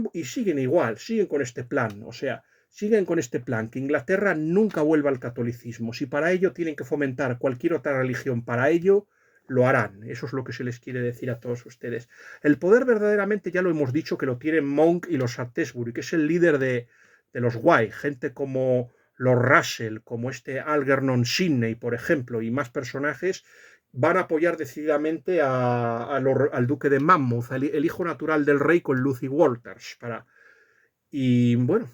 Y siguen igual, siguen con este plan, o sea, siguen con este plan, que Inglaterra nunca vuelva al catolicismo. Si para ello tienen que fomentar cualquier otra religión, para ello lo harán. Eso es lo que se les quiere decir a todos ustedes. El poder verdaderamente ya lo hemos dicho que lo tienen Monk y los Shaftesbury, que es el líder de los White, gente como los Russell, como este Algernon Sidney, por ejemplo, y más personajes, van a apoyar decididamente al duque de Monmouth, el hijo natural del rey, con Lucy Walters. Y bueno,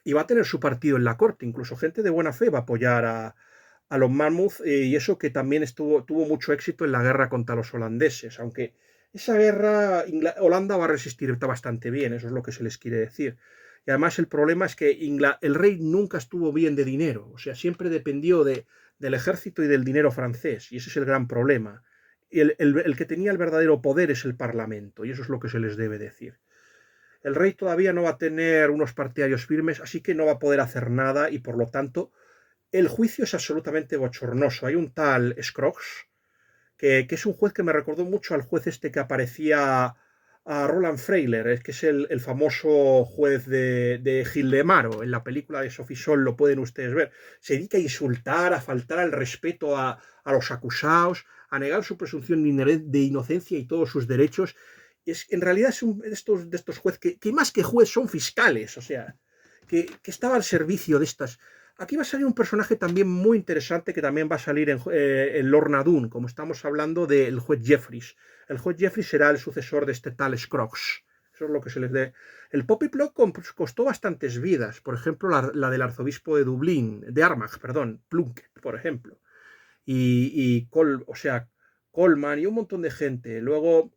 y va a tener su partido en la corte, incluso gente de buena fe va a apoyar a los Monmouth, y eso que también tuvo mucho éxito en la guerra contra los holandeses, aunque esa guerra Holanda va a resistir bastante bien, eso es lo que se les quiere decir. Y además el problema es que el rey nunca estuvo bien de dinero, o sea, siempre dependió del ejército y del dinero francés, y ese es el gran problema. Y el que tenía el verdadero poder es el parlamento, y eso es lo que se les debe decir. El rey todavía no va a tener unos partidarios firmes, así que no va a poder hacer nada, y por lo tanto el juicio es absolutamente bochornoso. Hay un tal Scroggs, que es un juez que me recordó mucho al juez este que aparecía a Roland Freyler, que es el famoso juez de Gildemaro. En la película de Sophie Sol lo pueden ustedes ver. Se dedica a insultar, a faltar al respeto a los acusados, a negar su presunción de inocencia y todos sus derechos. En realidad es un de estos jueces que más que juez son fiscales, o sea, que estaba al servicio de estas. Aquí va a salir un personaje también muy interesante que también va a salir en Lorna Doone, como estamos hablando del juez Jeffreys. El juez Jeffreys será el sucesor de este tal Scroggs. Eso es lo que se les dé. El Poppy Plot costó bastantes vidas. Por ejemplo, la del arzobispo de Dublín, de Armagh, perdón, Plunkett, por ejemplo. Coleman y un montón de gente. Luego,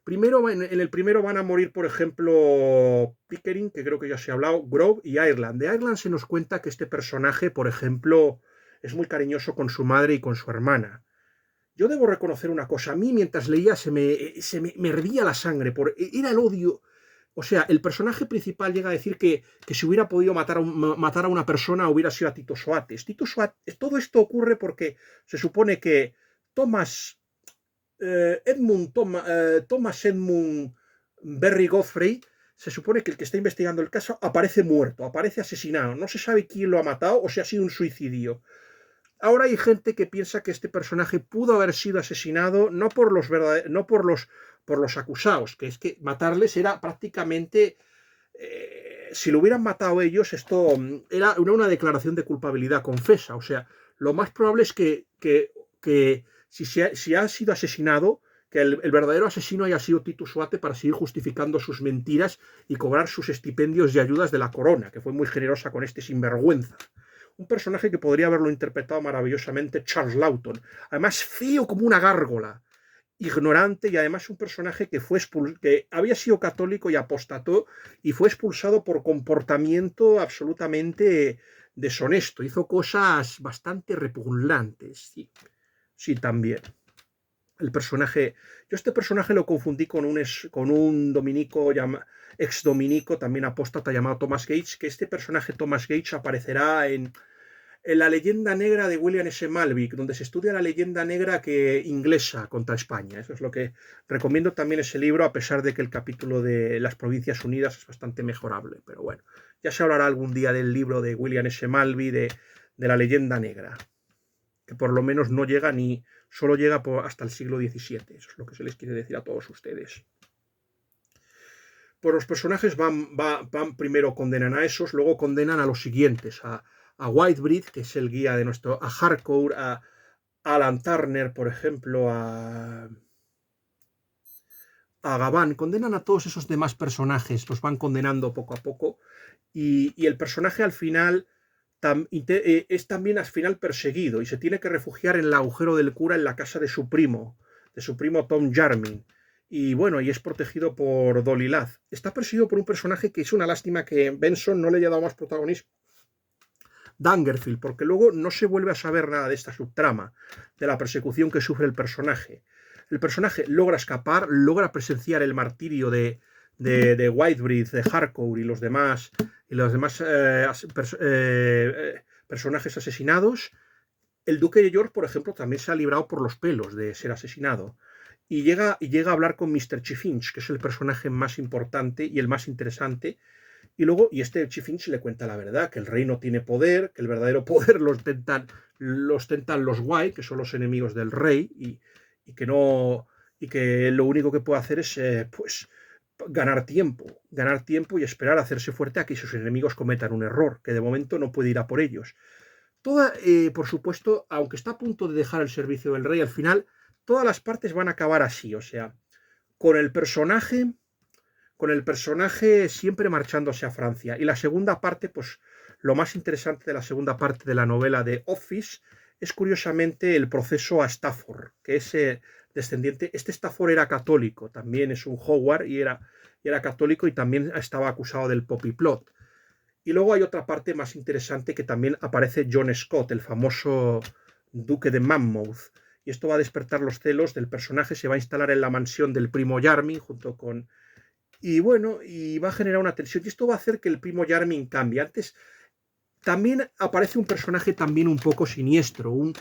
en el primero van a morir, por ejemplo, Pickering, que creo que ya se ha hablado, Grove y Ireland. De Ireland se nos cuenta que este personaje, por ejemplo, es muy cariñoso con su madre y con su hermana. Yo debo reconocer una cosa, a mí mientras leía me hervía la sangre, era el odio. O sea, el personaje principal llega a decir que si hubiera podido matar a una persona hubiera sido a Tito Soates. Todo esto ocurre porque se supone que Thomas Thomas Edmund Berry Godfrey, se supone que el que está investigando el caso aparece muerto, aparece asesinado. No se sabe quién lo ha matado o si ha sido un suicidio. Ahora hay gente que piensa que este personaje pudo haber sido asesinado no por los acusados, que es que matarles era prácticamente... si lo hubieran matado ellos, esto era una declaración de culpabilidad confesa. O sea, lo más probable es que si ha sido asesinado, que el verdadero asesino haya sido Tito Soate para seguir justificando sus mentiras y cobrar sus estipendios y ayudas de la corona, que fue muy generosa con este sinvergüenza. Un personaje que podría haberlo interpretado maravillosamente Charles Lawton. Además, feo como una gárgola, ignorante, y además un personaje que había sido católico y apostató y fue expulsado por comportamiento absolutamente deshonesto. Hizo cosas bastante repugnantes. Sí, sí, también. Yo este personaje lo confundí con un dominico, ex dominico, también apóstata, llamado Thomas Gates, que este personaje Thomas Gates aparecerá en la leyenda negra de William S. Malvic, donde se estudia la leyenda negra inglesa contra España. Eso es lo que recomiendo también ese libro, a pesar de que el capítulo de las Provincias Unidas es bastante mejorable. Pero bueno, ya se hablará algún día del libro de William S. Malvic de la leyenda negra, que por lo menos no llega solo llega hasta el siglo XVII. Eso es lo que se les quiere decir a todos ustedes. Pues los personajes van primero condenan a esos, luego condenan a los siguientes, a Whitebread, que es el guía de a Harcourt, a Alan Turner, por ejemplo, a Gavin. Condenan a todos esos demás personajes, los van condenando poco a poco, y el personaje al final es también al final perseguido y se tiene que refugiar en el agujero del cura en la casa de su primo Tom Jarmin. Y bueno, y es protegido por Dolly Ladd. Está perseguido por un personaje que es una lástima que Benson no le haya dado más protagonismo, Dangerfield, porque luego no se vuelve a saber nada de esta subtrama, de la persecución que sufre el personaje. El personaje logra escapar, logra presenciar el martirio de Whitebread, de Harcourt y los demás personajes asesinados. El duque de York, por ejemplo, también se ha librado por los pelos de ser asesinado. Y llega a hablar con Mr. Chiffinch, que es el personaje más importante y el más interesante. Y este Chiffinch le cuenta la verdad, que el rey no tiene poder, que el verdadero poder lo ostentan los White, que son los enemigos del rey, y que lo único que puede hacer es pues ganar tiempo y esperar a hacerse fuerte a que sus enemigos cometan un error, que de momento no puede ir a por ellos. Por supuesto, aunque está a punto de dejar el servicio del rey, al final todas las partes van a acabar así, o sea, con el personaje siempre marchándose a Francia. Y la segunda parte, pues lo más interesante de la segunda parte de la novela de Office es curiosamente el proceso a Stafford, que es descendiente. Este Stafford era católico, también es un Howard y era católico y también estaba acusado del Poppy Plot. Y luego hay otra parte más interesante que también aparece John Scott, el famoso duque de Monmouth. Y esto va a despertar los celos del personaje, se va a instalar en la mansión del primo Jarmin junto con... Y bueno, y va a generar una tensión. Y esto va a hacer que el primo Jarmin cambie. Antes también aparece un personaje también un poco siniestro, un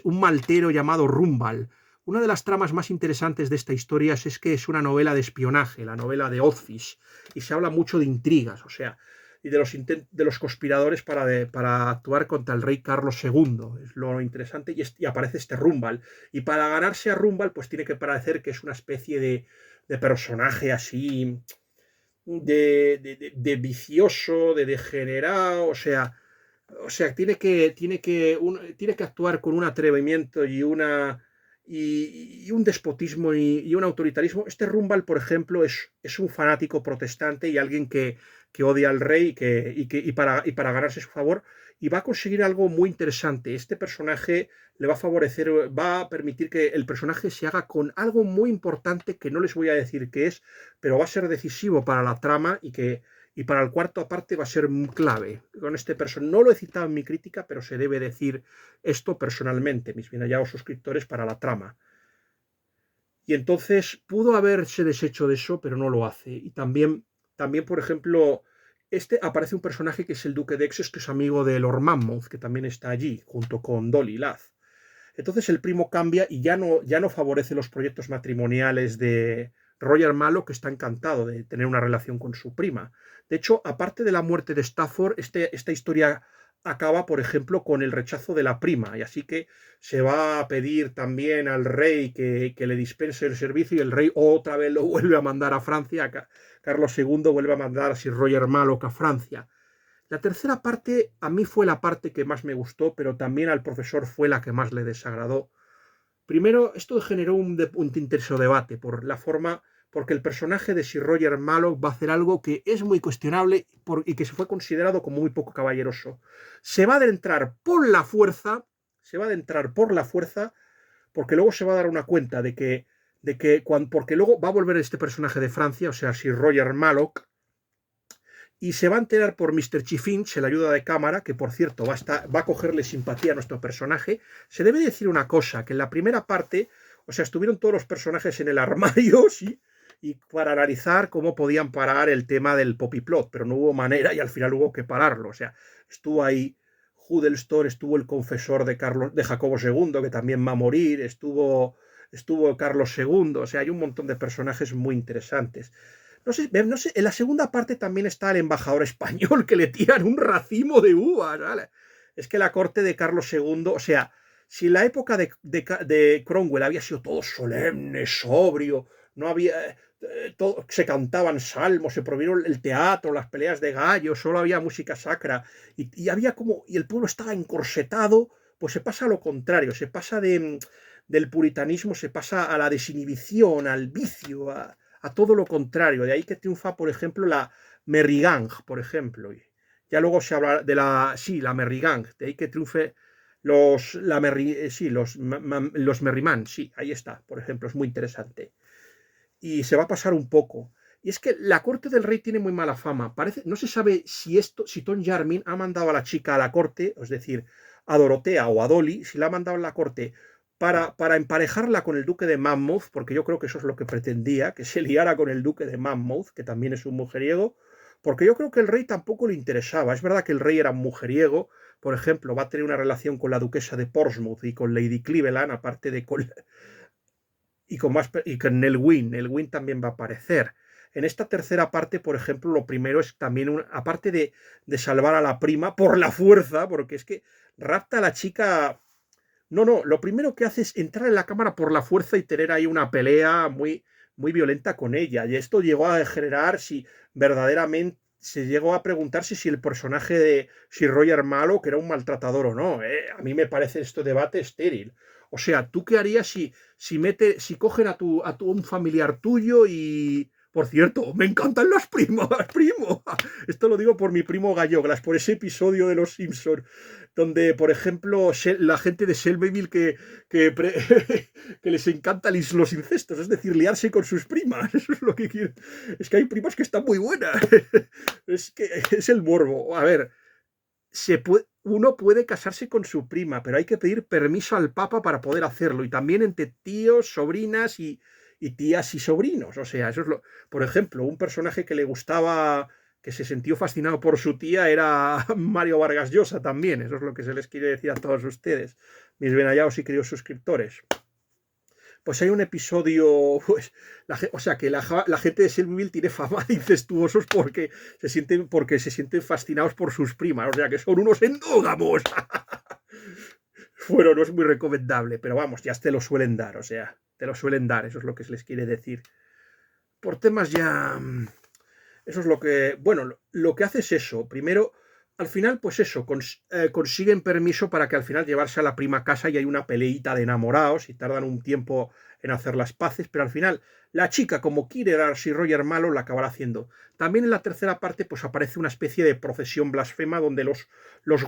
maltero llamado Rumbal. Una de las tramas más interesantes de esta historia es que es una novela de espionaje, la novela de Office, y se habla mucho de intrigas, o sea, y de los conspiradores para actuar contra el rey Carlos II. Es lo interesante, y aparece este Rumbal. Y para ganarse a Rumbal, pues tiene que parecer que es una especie de personaje así, de vicioso, de degenerado, o sea, tiene que actuar con un atrevimiento y un despotismo y un autoritarismo. Este Rumbal, por ejemplo, es un fanático protestante y alguien que odia al rey y para ganarse su favor, y va a conseguir algo muy interesante. Este personaje le va a favorecer, va a permitir que el personaje se haga con algo muy importante que no les voy a decir qué es, pero va a ser decisivo para la trama y para el cuarto aparte va a ser clave. Con este personaje, no lo he citado en mi crítica, pero se debe decir esto personalmente, mis bien hallados suscriptores, para la trama. Y entonces pudo haberse deshecho de eso, pero no lo hace. Y también por ejemplo, aparece un personaje que es el duque de Essex, que es amigo de Lord Monmouth, que también está allí, junto con Dolly Ladd. Entonces el primo cambia y ya no favorece los proyectos matrimoniales de Roger Malo, que está encantado de tener una relación con su prima. De hecho, aparte de la muerte de Stafford, esta historia acaba, por ejemplo, con el rechazo de la prima, y así que se va a pedir también al rey que le dispense el servicio, y el rey otra vez lo vuelve a mandar a Francia. Carlos II vuelve a mandar a Sir Roger Mallow a Francia. La tercera parte a mí fue la parte que más me gustó, pero también al profesor fue la que más le desagradó. Primero, esto generó un intenso debate por la forma, porque el personaje de Sir Roger Mallow va a hacer algo que es muy cuestionable y que se fue considerado como muy poco caballeroso. Se va a adentrar por la fuerza, porque luego se va a dar una cuenta porque luego va a volver este personaje de Francia, o sea, Sir Roger Mallow, y se va a enterar por Mr. Chiffinch, el ayuda de cámara, que por cierto va a cogerle simpatía a nuestro personaje. Se debe decir una cosa, que en la primera parte, o sea, estuvieron todos los personajes en el armario, ¿sí? Y para analizar cómo podían parar el tema del Poppy Plot, pero no hubo manera y al final hubo que pararlo. O sea, estuvo ahí Huddleston, estuvo el confesor de Jacobo II, que también va a morir, estuvo Carlos II, o sea, hay un montón de personajes muy interesantes. No sé, en la segunda parte también está el embajador español que le tiran un racimo de uvas, ¿vale? Es que la corte de Carlos II, o sea, si en la época de Cromwell había sido todo solemne, sobrio, no había, se cantaban salmos, se prohibieron el teatro, las peleas de gallos, solo había música sacra y había como, y el pueblo estaba encorsetado, pues se pasa a lo contrario, se pasa del puritanismo, se pasa a la desinhibición, al vicio, a todo lo contrario. De ahí que triunfa, por ejemplo, la Merry Gang, por ejemplo. Ya luego se habla de la Merry Gang, de ahí que triunfe los Merryman, sí, ahí está, por ejemplo, es muy interesante. Y se va a pasar un poco. Y es que la corte del rey tiene muy mala fama. No se sabe si Tom Jarmin ha mandado a la chica a la corte, es decir, a Dorotea o a Dolly, si la ha mandado a la corte para emparejarla con el duque de Monmouth, porque yo creo que eso es lo que pretendía, que se liara con el duque de Monmouth, que también es un mujeriego, porque yo creo que el rey tampoco le interesaba. Es verdad que el rey era un mujeriego, por ejemplo, va a tener una relación con la duquesa de Portsmouth y con Lady Cleveland, aparte de y con Nell Gwyn. Nell Gwyn también va a aparecer. En esta tercera parte, por ejemplo, lo primero es también, aparte de salvar a la prima por la fuerza, porque es que rapta a la chica. No, lo primero que hace es entrar en la cámara por la fuerza y tener ahí una pelea muy, muy violenta con ella. Y esto llegó a generar si verdaderamente se llegó a preguntarse si el personaje de Sir Roger Mallow que era un maltratador o no. A mí me parece este debate estéril. O sea, ¿tú qué harías si cogen a un familiar tuyo y... Por cierto, me encantan las primas, primo. Esto lo digo por mi primo Galloglas, por ese episodio de Los Simpsons donde, por ejemplo, la gente de Shelbyville que, que les encanta los incestos, es decir, liarse con sus primas. Eso es lo que quieren. Es que hay primas que están muy buenas. Es que es el morbo. A ver, uno puede casarse con su prima, pero hay que pedir permiso al Papa para poder hacerlo. Y también entre tíos, sobrinas y tías y sobrinos. O sea, eso es lo. Por ejemplo, un personaje que le gustaba, que se sintió fascinado por su tía, era Mario Vargas Llosa también. Eso es lo que se les quiere decir a todos ustedes, mis benallados y queridos suscriptores. Pues hay un episodio, pues, o sea, que la gente de Shelbyville tiene fama de incestuosos porque se sienten fascinados por sus primas, o sea, que son unos endógamos. Bueno, no es muy recomendable, pero vamos, ya te lo suelen dar, o sea, te lo suelen dar, eso es lo que se les quiere decir. Por temas ya... Eso es lo que... Bueno, lo que hace es eso. Primero, al final, pues eso, consiguen permiso para que al final llevarse a la prima a casa y hay una peleita de enamorados y tardan un tiempo en hacer las paces, pero al final la chica, como quiere dar si Roger malo, la acabará haciendo. También en la tercera parte, pues aparece una especie de procesión blasfema donde los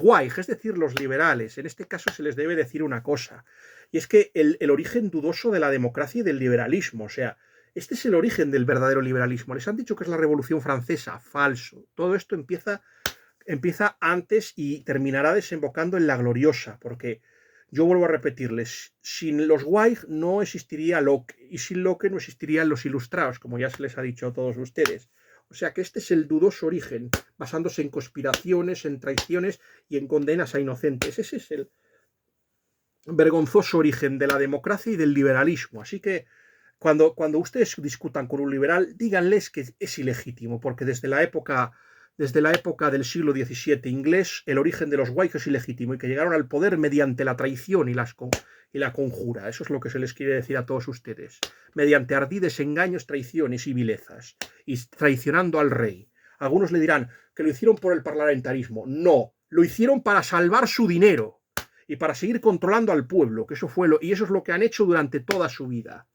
Whig, es decir, los liberales, en este caso se les debe decir una cosa, y es que el origen dudoso de la democracia y del liberalismo, o sea, este es el origen del verdadero liberalismo. Les han dicho que es la Revolución Francesa. Falso. Todo esto empieza antes y terminará desembocando en la gloriosa, porque yo vuelvo a repetirles, sin los Whig no existiría Locke, y sin Locke no existirían los ilustrados, como ya se les ha dicho a todos ustedes. O sea que este es el dudoso origen, basándose en conspiraciones, en traiciones y en condenas a inocentes. Ese es el vergonzoso origen de la democracia y del liberalismo. Así que cuando ustedes discutan con un liberal, díganles que es ilegítimo, porque desde la época del siglo XVII inglés, el origen de los Whigs es ilegítimo y que llegaron al poder mediante la traición y la conjura. Eso es lo que se les quiere decir a todos ustedes. Mediante ardides engaños, traiciones y vilezas. Y traicionando al rey. Algunos le dirán que lo hicieron por el parlamentarismo. No, lo hicieron para salvar su dinero y para seguir controlando al pueblo, que eso es lo que han hecho durante toda su vida.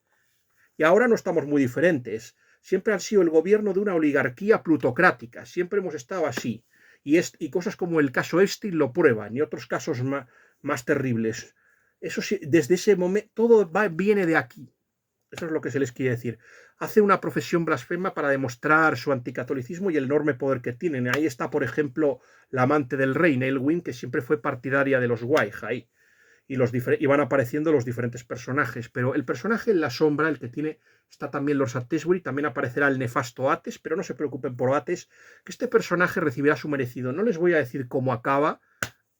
Y ahora no estamos muy diferentes. Siempre han sido el gobierno de una oligarquía plutocrática. Siempre hemos estado así. Y cosas como el caso Epstein lo prueban y otros casos más terribles. Eso sí, desde ese momento, todo viene de aquí. Eso es lo que se les quiere decir. Hace una profesión blasfema para demostrar su anticatolicismo y el enorme poder que tienen. Ahí está, por ejemplo, la amante del rey, Nell Gwyn, que siempre fue partidaria de los Whig ahí. Y van apareciendo los diferentes personajes, pero el personaje en la sombra, el que tiene, está también Lord Shaftesbury, también aparecerá el nefasto Ates, pero no se preocupen por Ates, que este personaje recibirá su merecido. No les voy a decir cómo acaba,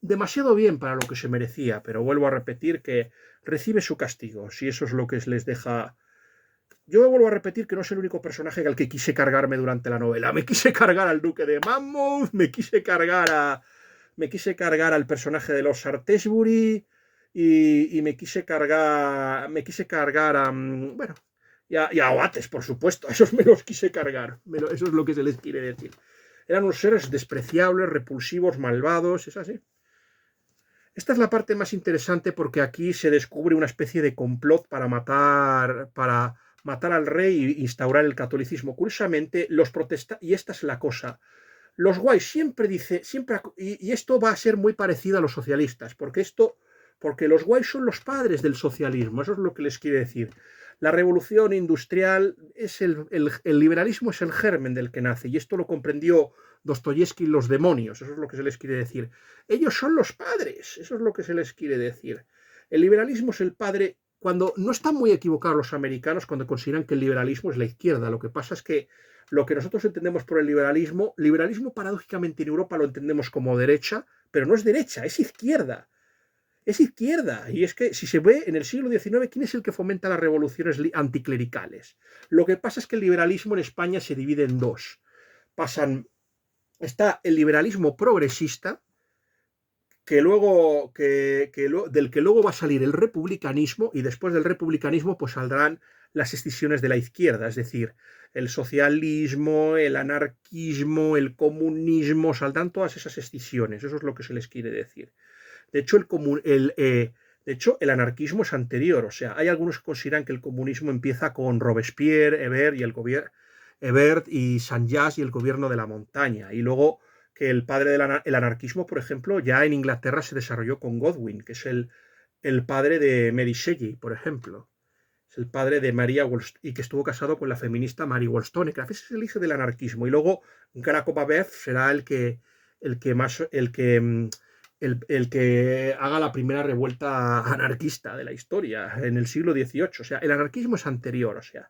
demasiado bien para lo que se merecía, pero vuelvo a repetir que recibe su castigo, si eso es lo que les deja. Yo vuelvo a repetir que no es el único personaje al que quise cargarme durante la novela. Me quise cargar al duque de Monmouth, me quise cargar al personaje de los Artesbury y me quise cargar a, bueno, y a Oates, por supuesto, a esos me los quise cargar, eso es lo que se les quiere decir. Eran unos seres despreciables, repulsivos, malvados, es así. Esta es la parte más interesante porque aquí se descubre una especie de complot para matar al rey e instaurar el catolicismo. Curiosamente, los protestantes, y esta es la cosa, los guays y esto va a ser muy parecido a los socialistas, porque los guays son los padres del socialismo, eso es lo que les quiere decir. La revolución industrial el liberalismo es el germen del que nace, y esto lo comprendió Dostoyevsky, los demonios, eso es lo que se les quiere decir. Ellos son los padres, eso es lo que se les quiere decir. El liberalismo es el padre, cuando no están muy equivocados los americanos cuando consideran que el liberalismo es la izquierda. Lo que pasa es que lo que nosotros entendemos por el liberalismo paradójicamente en Europa lo entendemos como derecha, pero no es derecha, es izquierda. Es izquierda. Y es que si se ve en el siglo XIX, ¿quién es el que fomenta las revoluciones anticlericales? Lo que pasa es que el liberalismo en España se divide en dos. Está el liberalismo progresista, del que luego va a salir el republicanismo, y después del republicanismo pues saldrán las escisiones de la izquierda, es decir, el socialismo, el anarquismo, el comunismo, saldrán todas esas escisiones, eso es lo que se les quiere decir. De hecho, el anarquismo es anterior, o sea, hay algunos que consideran que el comunismo empieza con Robespierre, Hebert y Saint-Just y el gobierno de la montaña, y luego que el padre del anarquismo, por ejemplo, ya en Inglaterra se desarrolló con Godwin, que es el padre de Mary Shelley, por ejemplo. Es el padre de María Wollstonecraft, y que estuvo casado con la feminista Mary Wollstonecraft. Ese es el hijo del anarquismo. Y luego Graco Babeuf será el que haga la primera revuelta anarquista de la historia en el siglo XVIII. O sea, el anarquismo es anterior, o sea,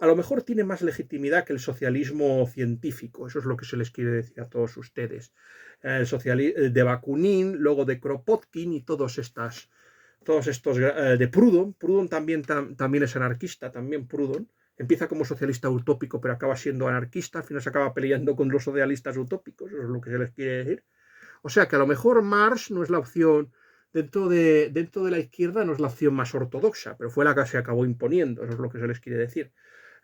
a lo mejor tiene más legitimidad que el socialismo científico, eso es lo que se les quiere decir a todos ustedes. El socialismo de Bakunin, luego de Kropotkin y todos estos de Proudhon. Proudhon también es anarquista, también Proudhon. Empieza como socialista utópico, pero acaba siendo anarquista, al final se acaba peleando con los socialistas utópicos, eso es lo que se les quiere decir. O sea que a lo mejor Marx no es la opción, dentro de la izquierda no es la opción más ortodoxa, pero fue la que se acabó imponiendo, eso es lo que se les quiere decir.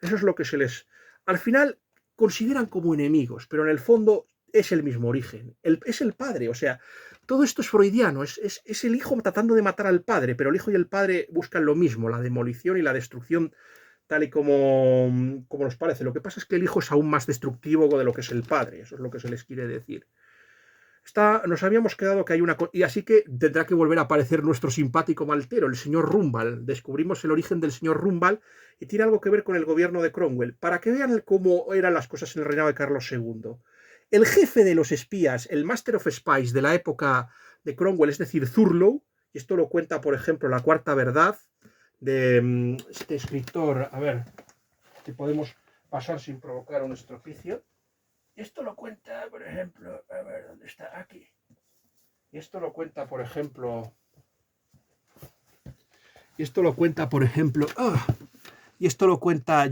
Eso es lo que al final consideran como enemigos, pero en el fondo es el mismo origen. Es el padre, o sea, todo esto es freudiano, es el hijo tratando de matar al padre, pero el hijo y el padre buscan lo mismo, la demolición y la destrucción, tal y como nos parece. Lo que pasa es que el hijo es aún más destructivo de lo que es el padre, eso es lo que se les quiere decir. Nos habíamos quedado que hay una... Y así que tendrá que volver a aparecer nuestro simpático maltero, el señor Rumbal. Descubrimos el origen del señor Rumbal y tiene algo que ver con el gobierno de Cromwell. Para que vean cómo eran las cosas en el reinado de Carlos II. El jefe de los espías, el Master of Spies de la época de Cromwell, es decir, Thurlow, y esto lo cuenta, por ejemplo, La Cuarta Verdad, de este escritor, a ver, si podemos pasar sin provocar un estropicio. Esto lo cuenta, por ejemplo, a ver, ¿dónde está? Aquí. Y esto lo cuenta, por ejemplo,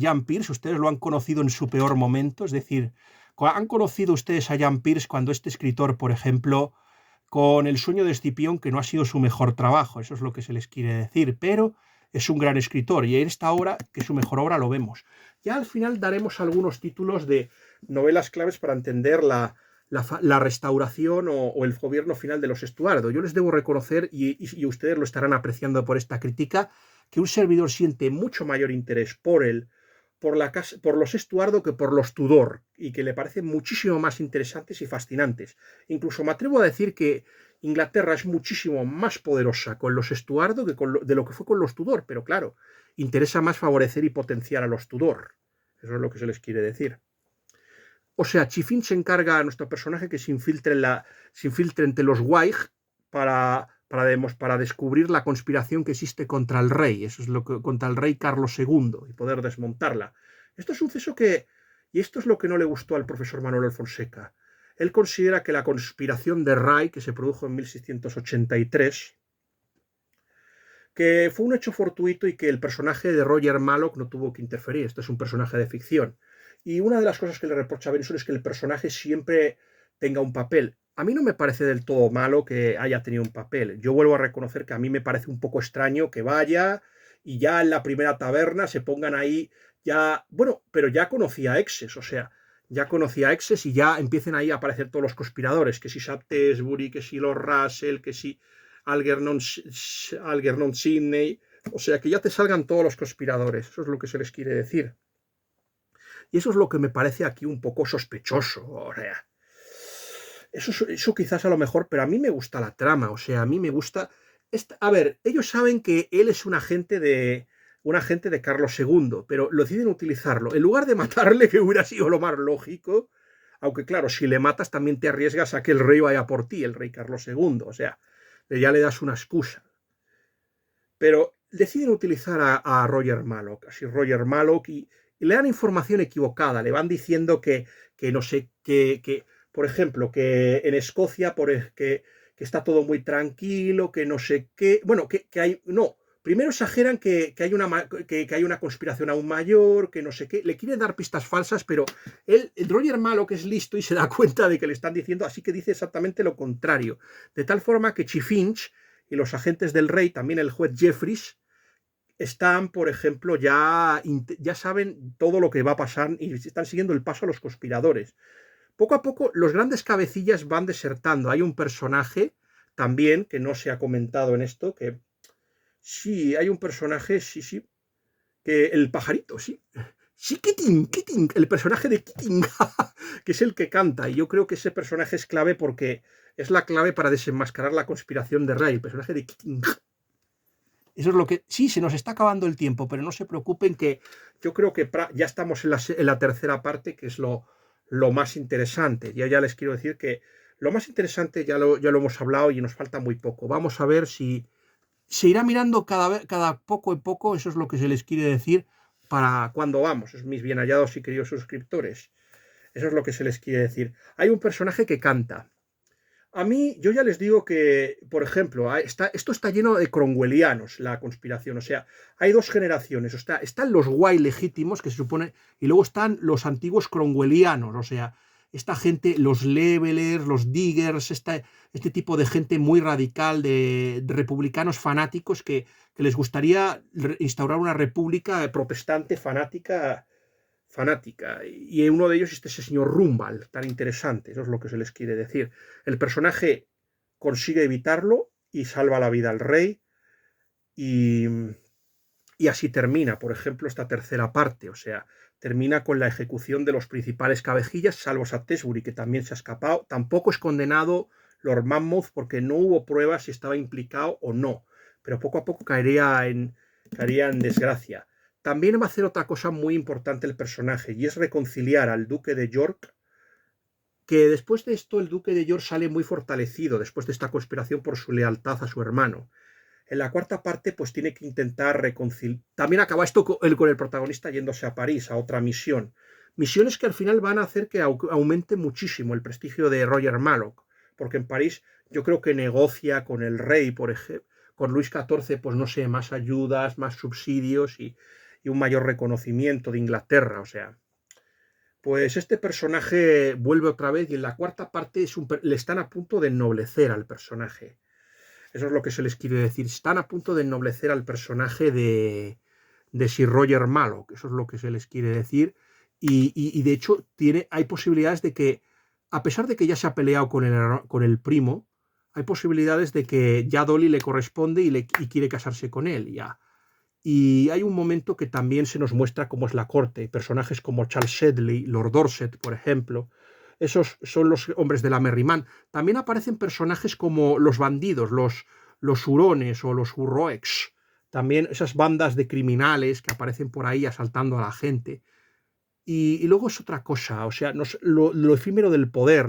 Jan Pearce. Ustedes lo han conocido en su peor momento, es decir, han conocido ustedes a Jan Pearce cuando este escritor, por ejemplo, con El sueño de Escipión, que no ha sido su mejor trabajo, eso es lo que se les quiere decir, pero es un gran escritor, y en esta obra, que es su mejor obra, lo vemos. Ya al final daremos algunos títulos de novelas claves para entender la restauración o el gobierno final de los Estuardo. Yo les debo reconocer, y ustedes lo estarán apreciando por esta crítica, que un servidor siente mucho mayor interés por los Estuardo que por los Tudor, y que le parecen muchísimo más interesantes y fascinantes. Incluso me atrevo a decir que Inglaterra es muchísimo más poderosa con los Estuardo de lo que fue con los Tudor, pero claro, interesa más favorecer y potenciar a los Tudor. Eso es lo que se les quiere decir. O sea, Chiffin se encarga a nuestro personaje que se infiltre entre los Whig para descubrir la conspiración que existe contra el rey, contra el rey Carlos II, y poder desmontarla. Esto es un suceso y esto es lo que no le gustó al profesor Manuel Fonseca. Él considera que la conspiración de Rye, que se produjo en 1683, que fue un hecho fortuito y que el personaje de Roger Malloch no tuvo que interferir. Esto es un personaje de ficción. Y una de las cosas que le reprocha a Benson es que el personaje siempre tenga un papel. A mí no me parece del todo malo que haya tenido un papel. Yo vuelvo a reconocer que a mí me parece un poco extraño que vaya y ya en la primera taberna se pongan ahí ya, bueno, pero ya conocía a exes, o sea, ya conocía a exes y ya empiecen ahí a aparecer todos los conspiradores, que si Shaftesbury, que si Lord Russell, que si Algernon Sidney, o sea, que ya te salgan todos los conspiradores, eso es lo que se les quiere decir. Y eso es lo que me parece aquí un poco sospechoso, o sea, eso quizás a lo mejor, pero a mí me gusta la trama, o sea, a mí me gusta... A ver, ellos saben que él es un agente de Carlos II, pero lo deciden utilizarlo. En lugar de matarle, que hubiera sido lo más lógico, aunque claro, si le matas también te arriesgas a que el rey vaya por ti, el rey Carlos II, o sea, ya le das una excusa. Pero deciden utilizar a Roger Malloch, así Roger Malloch, y le dan información equivocada, le van diciendo que no sé, por ejemplo, que en Escocia, que está todo muy tranquilo, que no sé qué, bueno, que hay, no, primero exageran que hay una conspiración aún mayor, que no sé qué, le quieren dar pistas falsas, pero el Roger Malloch es listo y se da cuenta de que le están diciendo, así que dice exactamente lo contrario, de tal forma que Chiffinch y los agentes del rey, también el juez Jeffries, están, por ejemplo, ya saben todo lo que va a pasar y están siguiendo el paso a los conspiradores. Poco a poco los grandes cabecillas van desertando. Hay un personaje también que no se ha comentado en esto, que sí, hay un personaje, sí, que el pajarito, sí. Sí, Keating, el personaje de Keating, que es el que canta. Y yo creo que ese personaje es clave porque es la clave para desenmascarar la conspiración de Ray, el personaje de Keating. Eso es lo que... Sí, se nos está acabando el tiempo, pero no se preocupen que yo creo que ya estamos en la tercera parte, que es lo más interesante. Yo ya les quiero decir que lo más interesante ya lo hemos hablado y nos falta muy poco. Vamos a ver si se irá mirando cada poco en poco, eso es lo que se les quiere decir para cuando vamos, mis bien hallados y queridos suscriptores. Eso es lo que se les quiere decir. Hay un personaje que canta. A mí, yo ya les digo que, por ejemplo, esto está lleno de cromwellianos, la conspiración. O sea, hay dos generaciones. O sea, están los guay legítimos, que se supone, y luego están los antiguos cromwellianos. O sea, esta gente, los levelers, los diggers, este tipo de gente muy radical, de republicanos fanáticos que les gustaría instaurar una república protestante fanática y uno de ellos es ese señor Rumbal, tan interesante, eso es lo que se les quiere decir. El personaje consigue evitarlo y salva la vida al rey y, y así termina, por ejemplo, esta tercera parte, o sea, termina con la ejecución de los principales cabecillas, salvo Shaftesbury, que también se ha escapado. Tampoco es condenado Lord Monmouth porque no hubo pruebas si estaba implicado o no, pero poco a poco caería en desgracia. También va a hacer otra cosa muy importante el personaje, y es reconciliar al duque de York, que después de esto el duque de York sale muy fortalecido, después de esta conspiración por su lealtad a su hermano. En la cuarta parte, pues tiene que intentar reconciliar. También acaba esto con el protagonista yéndose a París, a otra misión. Misiones que al final van a hacer que aumente muchísimo el prestigio de Roger Malloch, porque en París yo creo que negocia con el rey, por ejemplo, con Luis XIV, pues no sé, más ayudas, más subsidios y un mayor reconocimiento de Inglaterra, o sea. Pues este personaje vuelve otra vez y en la cuarta parte le están a punto de ennoblecer al personaje. Eso es lo que se les quiere decir. Están a punto de ennoblecer al personaje de Sir Roger Malloch. Eso es lo que se les quiere decir. Y de hecho hay posibilidades de que, a pesar de que ya se ha peleado con el primo, hay posibilidades de que ya Dolly le corresponde y quiere casarse con él. Ya. Y hay un momento que también se nos muestra cómo es la corte. Personajes como Charles Sedley, Lord Dorset, por ejemplo. Esos son los hombres de la Merry Man. También aparecen personajes como los bandidos, los hurones o los hurroex. También esas bandas de criminales que aparecen por ahí asaltando a la gente. Y luego es otra cosa, o sea, lo efímero del poder,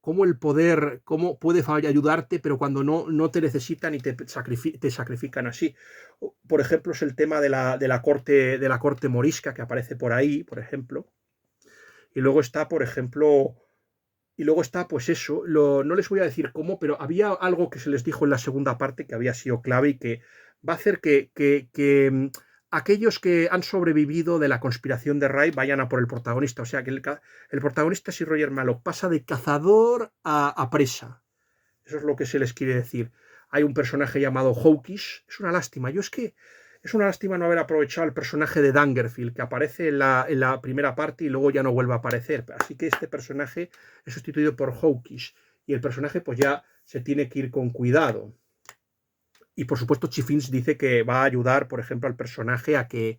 cómo el poder, cómo puede ayudarte, pero cuando no te necesitan y te sacrifican así. Por ejemplo, es el tema de la corte morisca que aparece por ahí, por ejemplo. Y luego está, por ejemplo, Y luego está, pues eso, no les voy a decir cómo, pero había algo que se les dijo en la segunda parte que había sido clave y que va a hacer que aquellos que han sobrevivido de la conspiración de Ray vayan a por el protagonista. O sea, que el protagonista, Sir Roger Malloch, pasa de cazador a presa. Eso es lo que se les quiere decir. Hay un personaje llamado Hawkish. Es una lástima. Es una lástima no haber aprovechado el personaje de Dangerfield, que aparece en la primera parte y luego ya no vuelve a aparecer. Así que este personaje es sustituido por Hawkish. Y el personaje pues ya se tiene que ir con cuidado. Y por supuesto Chiffins dice que va a ayudar, por ejemplo, al personaje a que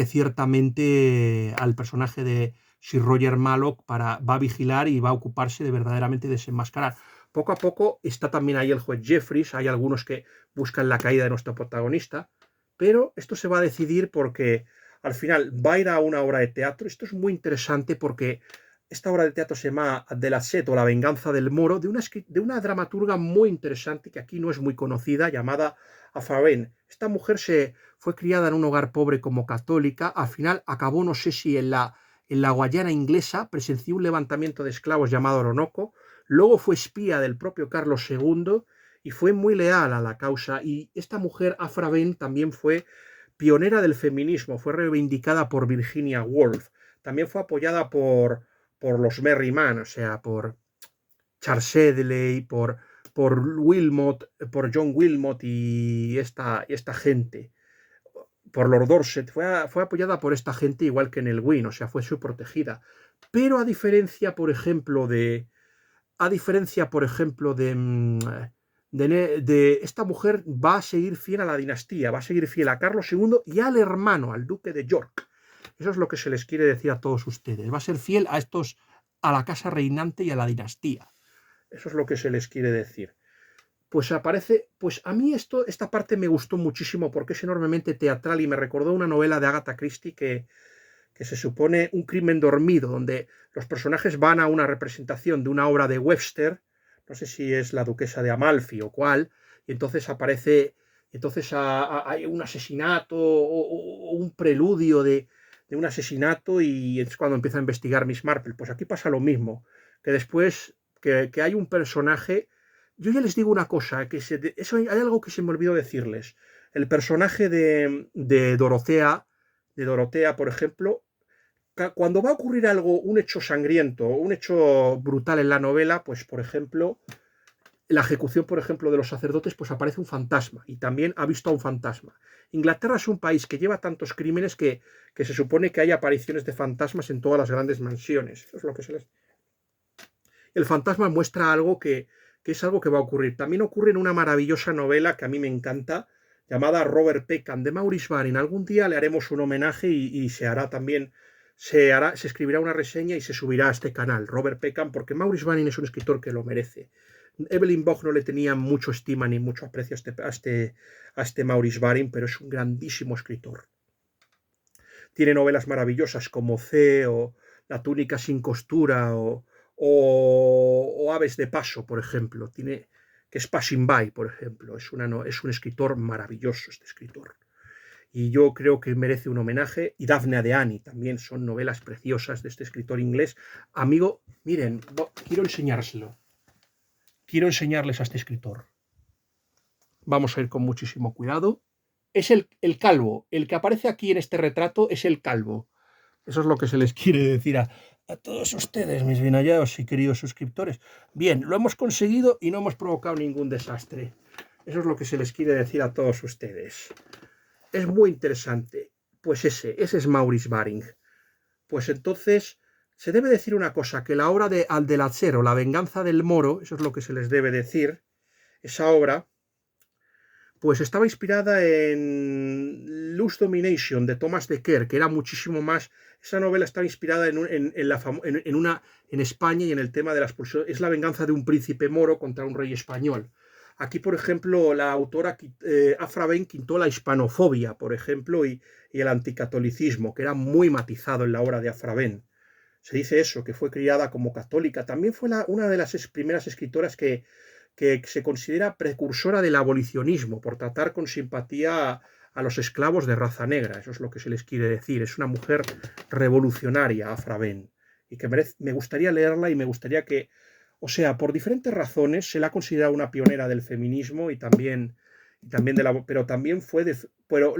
ciertamente al personaje de Sir Roger Malloch va a vigilar y va a ocuparse de verdaderamente desenmascarar. Poco a poco está también ahí el juez Jeffries, hay algunos que buscan la caída de nuestro protagonista, pero esto se va a decidir porque al final va a ir a una obra de teatro. Esto es muy interesante porque esta obra de teatro se llama De la Set o La venganza del moro, de una dramaturga muy interesante que aquí no es muy conocida, llamada Aphra-Behn. Esta mujer fue criada en un hogar pobre como católica, al final acabó, no sé si en la Guayana inglesa, presenció un levantamiento de esclavos llamado Orinoco, luego fue espía del propio Carlos II y fue muy leal a la causa. Y esta mujer, Aphra-Behn, también fue pionera del feminismo, fue reivindicada por Virginia Woolf, también fue apoyada por los Merryman, o sea, por Charles Sedley, por John Wilmot y esta gente, por Lord Dorset, fue apoyada por esta gente igual que en el Win, o sea, fue su protegida. Pero a diferencia, por ejemplo, de esta mujer va a seguir fiel a la dinastía, va a seguir fiel a Carlos II y al hermano, al duque de York. Eso es lo que se les quiere decir a todos ustedes. Va a ser fiel a la casa reinante y a la dinastía. Eso es lo que se les quiere decir. Pues a mí esta parte me gustó muchísimo porque es enormemente teatral y me recordó una novela de Agatha Christie que se supone un crimen dormido, donde los personajes van a una representación de una obra de Webster, no sé si es La Duquesa de Amalfi o cuál, y entonces hay un asesinato o un preludio de un asesinato y es cuando empieza a investigar Miss Marple. Pues aquí pasa lo mismo, que después que hay un personaje. Yo ya les digo una cosa, hay algo que se me olvidó decirles. El personaje de Dorotea, por ejemplo, cuando va a ocurrir un hecho sangriento, un hecho brutal en la novela, pues por ejemplo, la ejecución, por ejemplo, de los sacerdotes, pues aparece un fantasma y también ha visto a un fantasma. Inglaterra es un país que lleva tantos crímenes que se supone que hay apariciones de fantasmas en todas las grandes mansiones. Eso es lo que se les... El fantasma muestra algo que es algo que va a ocurrir. También ocurre en una maravillosa novela que a mí me encanta, llamada Robert Peckham, de Maurice Baring. Algún día le haremos un homenaje y se hará también, se escribirá una reseña y se subirá a este canal, Robert Peckham, porque Maurice Baring es un escritor que lo merece. Evelyn Waugh no le tenía mucho estima ni mucho aprecio a este Maurice Baring, pero es un grandísimo escritor. Tiene novelas maravillosas como C o La túnica sin costura o Aves de paso, por ejemplo, que es Passing By, por ejemplo, es un escritor maravilloso este escritor. Y yo creo que merece un homenaje. Y Daphne de Annie también son novelas preciosas de este escritor inglés. Amigo, miren, quiero enseñárselo. Quiero enseñarles a este escritor. Vamos a ir con muchísimo cuidado. Es el calvo, el que aparece aquí en este retrato es el calvo. Eso es lo que se les quiere decir a todos ustedes, mis bien hallados y queridos suscriptores. Bien, lo hemos conseguido y no hemos provocado ningún desastre. Eso es lo que se les quiere decir a todos ustedes. Es muy interesante. Pues ese es Maurice Baring. Pues entonces, se debe decir una cosa, que la obra de Aldelacero, La venganza del moro, eso es lo que se les debe decir, esa obra, pues estaba inspirada en Lust Domination de Thomas de Quer, que era muchísimo más. Esa novela estaba inspirada en España y en el tema de la expulsión. Es la venganza de un príncipe moro contra un rey español. Aquí, por ejemplo, la autora Aphra-Behn quitó la hispanofobia, por ejemplo, y el anticatolicismo, que era muy matizado en la obra de Aphra-Behn. Se dice eso, que fue criada como católica. También fue una de las primeras escritoras que se considera precursora del abolicionismo, por tratar con simpatía a los esclavos de raza negra. Eso es lo que se les quiere decir. Es una mujer revolucionaria, Aphra-Behn. y que me gustaría leerla y me gustaría que, o sea, por diferentes razones se la ha considerado una pionera del feminismo y también pero también fue pero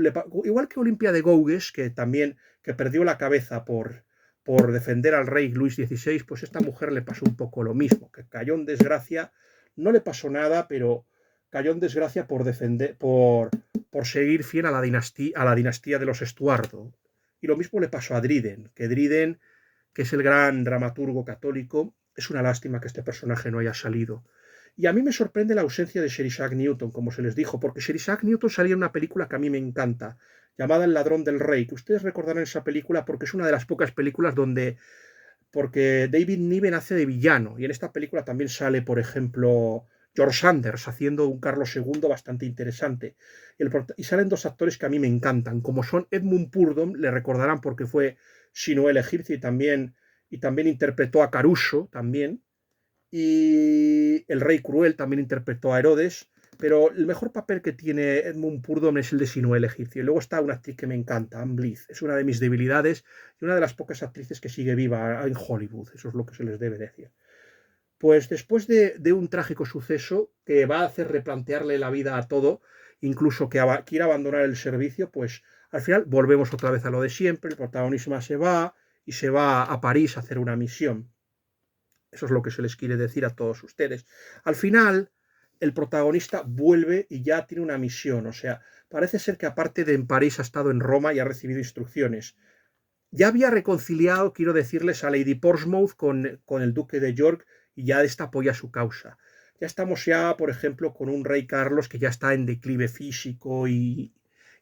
igual que Olimpia de Gouges, que también que perdió la cabeza por defender al rey Luis XVI, pues a esta mujer le pasó un poco lo mismo, que cayó en desgracia, no le pasó nada, pero cayó en desgracia por defender, por seguir fiel a la dinastía de los Estuardo. Y lo mismo le pasó a Dryden, que es el gran dramaturgo católico. Es una lástima que este personaje no haya salido. Y a mí me sorprende la ausencia de Sir Isaac Newton, como se les dijo, porque Sir Isaac Newton salía en una película que a mí me encanta, llamada El ladrón del rey, que ustedes recordarán esa película porque es una de las pocas películas porque David Niven hace de villano, y en esta película también sale, por ejemplo, George Sanders haciendo un Carlos II bastante interesante. Y salen dos actores que a mí me encantan, como son Edmund Purdom, le recordarán porque fue Sinué el egipcio y también interpretó a Caruso, también, y el Rey Cruel también interpretó a Herodes, pero el mejor papel que tiene Edmund Purdom es el de Sinué el egipcio. Y luego está una actriz que me encanta, Anne Blyth, es una de mis debilidades y una de las pocas actrices que sigue viva en Hollywood, eso es lo que se les debe decir. Pues después de un trágico suceso que va a hacer replantearle la vida a todo, incluso que quiera abandonar el servicio, pues al final volvemos otra vez a lo de siempre, el protagonista se va y se va a París a hacer una misión. Eso es lo que se les quiere decir a todos ustedes. Al final, el protagonista vuelve y ya tiene una misión. O sea, parece ser que aparte de en París ha estado en Roma y ha recibido instrucciones. Ya había reconciliado, quiero decirles, a Lady Portsmouth con el duque de York y ya esta apoya su causa. Ya estamos ya, por ejemplo, con un rey Carlos que ya está en declive físico y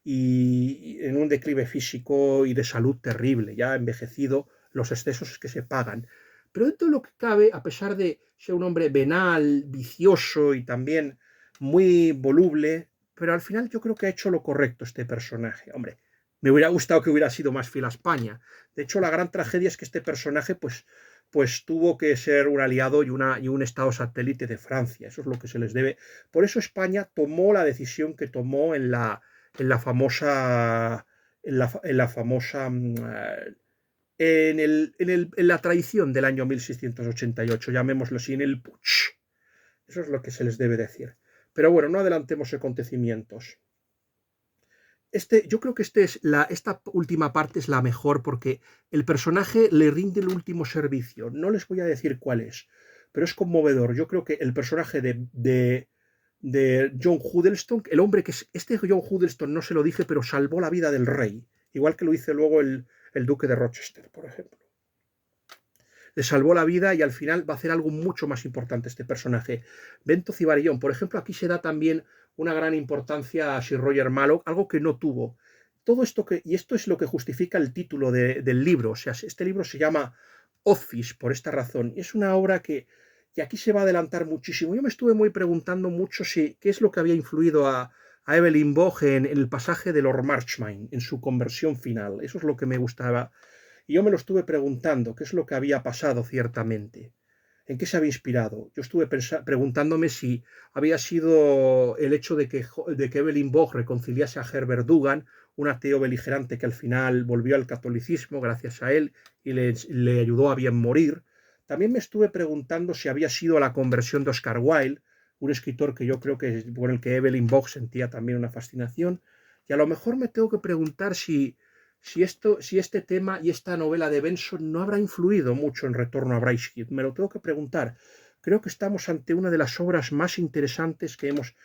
en un declive físico y de salud terrible, ya ha envejecido, los excesos que se pagan. Pero dentro de lo que cabe, a pesar de ser un hombre venal, vicioso y también muy voluble, pero al final yo creo que ha hecho lo correcto este personaje. Hombre, me hubiera gustado que hubiera sido más fiel a España. De hecho, la gran tragedia es que este personaje, pues tuvo que ser un aliado y un estado satélite de Francia. Eso es lo que se les debe. Por eso España tomó la decisión que tomó en la famosa, en la traición del año 1688, llamémoslo así, en el Putsch. Eso es lo que se les debe decir. Pero bueno, no adelantemos acontecimientos. Yo creo que esta última parte es la mejor porque el personaje le rinde el último servicio. No les voy a decir cuál es, pero es conmovedor. Yo creo que el personaje de John Huddleston, el hombre que es este John Huddleston, no se lo dije, pero salvó la vida del rey, igual que lo hizo luego el duque de Rochester, por ejemplo. Le salvó la vida y al final va a hacer algo mucho más importante este personaje. Bento Cibarillón, por ejemplo, aquí se da también una gran importancia a Sir Roger Mallow, algo que no tuvo. Todo esto y esto es lo que justifica el título del libro. O sea, este libro se llama Office por esta razón. Y es una obra que aquí se va a adelantar muchísimo. Yo me estuve muy preguntando mucho qué es lo que había influido a Evelyn Waugh en el pasaje de Lord Marchmain, en su conversión final. Eso es lo que me gustaba. Y yo me lo estuve preguntando, qué es lo que había pasado ciertamente, en qué se había inspirado. Yo estuve preguntándome si había sido el hecho de que Evelyn Waugh reconciliase a Herbert Dugan, un ateo beligerante que al final volvió al catolicismo gracias a él y le ayudó a bien morir. También me estuve preguntando si había sido la conversión de Oscar Wilde, un escritor que yo creo que por el que Evelyn Waugh sentía también una fascinación. Y a lo mejor me tengo que preguntar si este tema y esta novela de Benson no habrá influido mucho en Retorno a Brideshead. Me lo tengo que preguntar. Creo que estamos ante una de las obras más interesantes que hemos...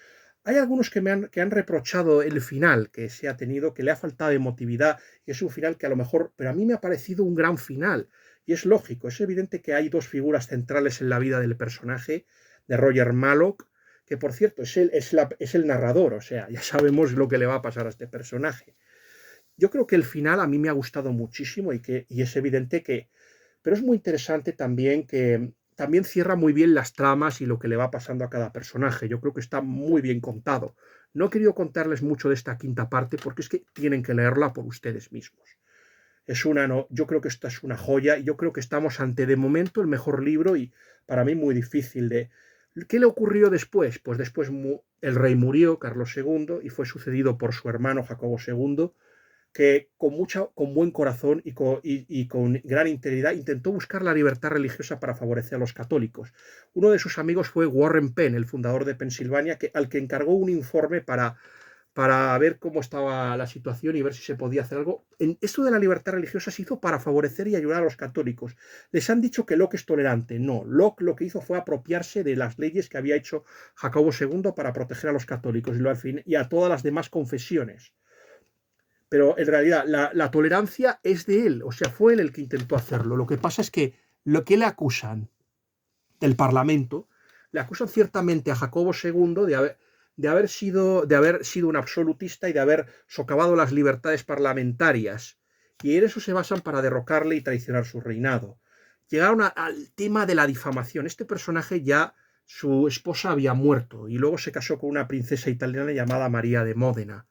Hay algunos que han reprochado el final que se ha tenido, que le ha faltado emotividad, y es un final que a lo mejor, pero a mí me ha parecido un gran final. Y es lógico, es evidente que hay dos figuras centrales en la vida del personaje, de Roger Malloch, que por cierto es el narrador, o sea, ya sabemos lo que le va a pasar a este personaje. Yo creo que el final a mí me ha gustado muchísimo y es evidente que, pero es muy interesante también que también cierra muy bien las tramas y lo que le va pasando a cada personaje. Yo creo que está muy bien contado. No he querido contarles mucho de esta quinta parte porque es que tienen que leerla por ustedes mismos. No, yo creo que esta es una joya y yo creo que estamos ante de momento el mejor libro y para mí muy difícil de... ¿Qué le ocurrió después? Pues después el rey murió, Carlos II, y fue sucedido por su hermano Jacobo II, que con buen corazón y con gran integridad intentó buscar la libertad religiosa para favorecer a los católicos. Uno de sus amigos fue Warren Penn, el fundador de Pensilvania, al que encargó un informe para ver cómo estaba la situación y ver si se podía hacer algo. Esto de la libertad religiosa se hizo para favorecer y ayudar a los católicos. Les han dicho que Locke es tolerante. No, Locke lo que hizo fue apropiarse de las leyes que había hecho Jacobo II para proteger a los católicos y a todas las demás confesiones. Pero en realidad la tolerancia es de él, o sea, fue él el que intentó hacerlo. Lo que pasa es que lo que le acusan del Parlamento, le acusan ciertamente a Jacobo II de haber sido un absolutista y de haber socavado las libertades parlamentarias. Y en eso se basan para derrocarle y traicionar su reinado. Llegaron al tema de la difamación. Este personaje ya, su esposa había muerto y luego se casó con una princesa italiana llamada María de Módena.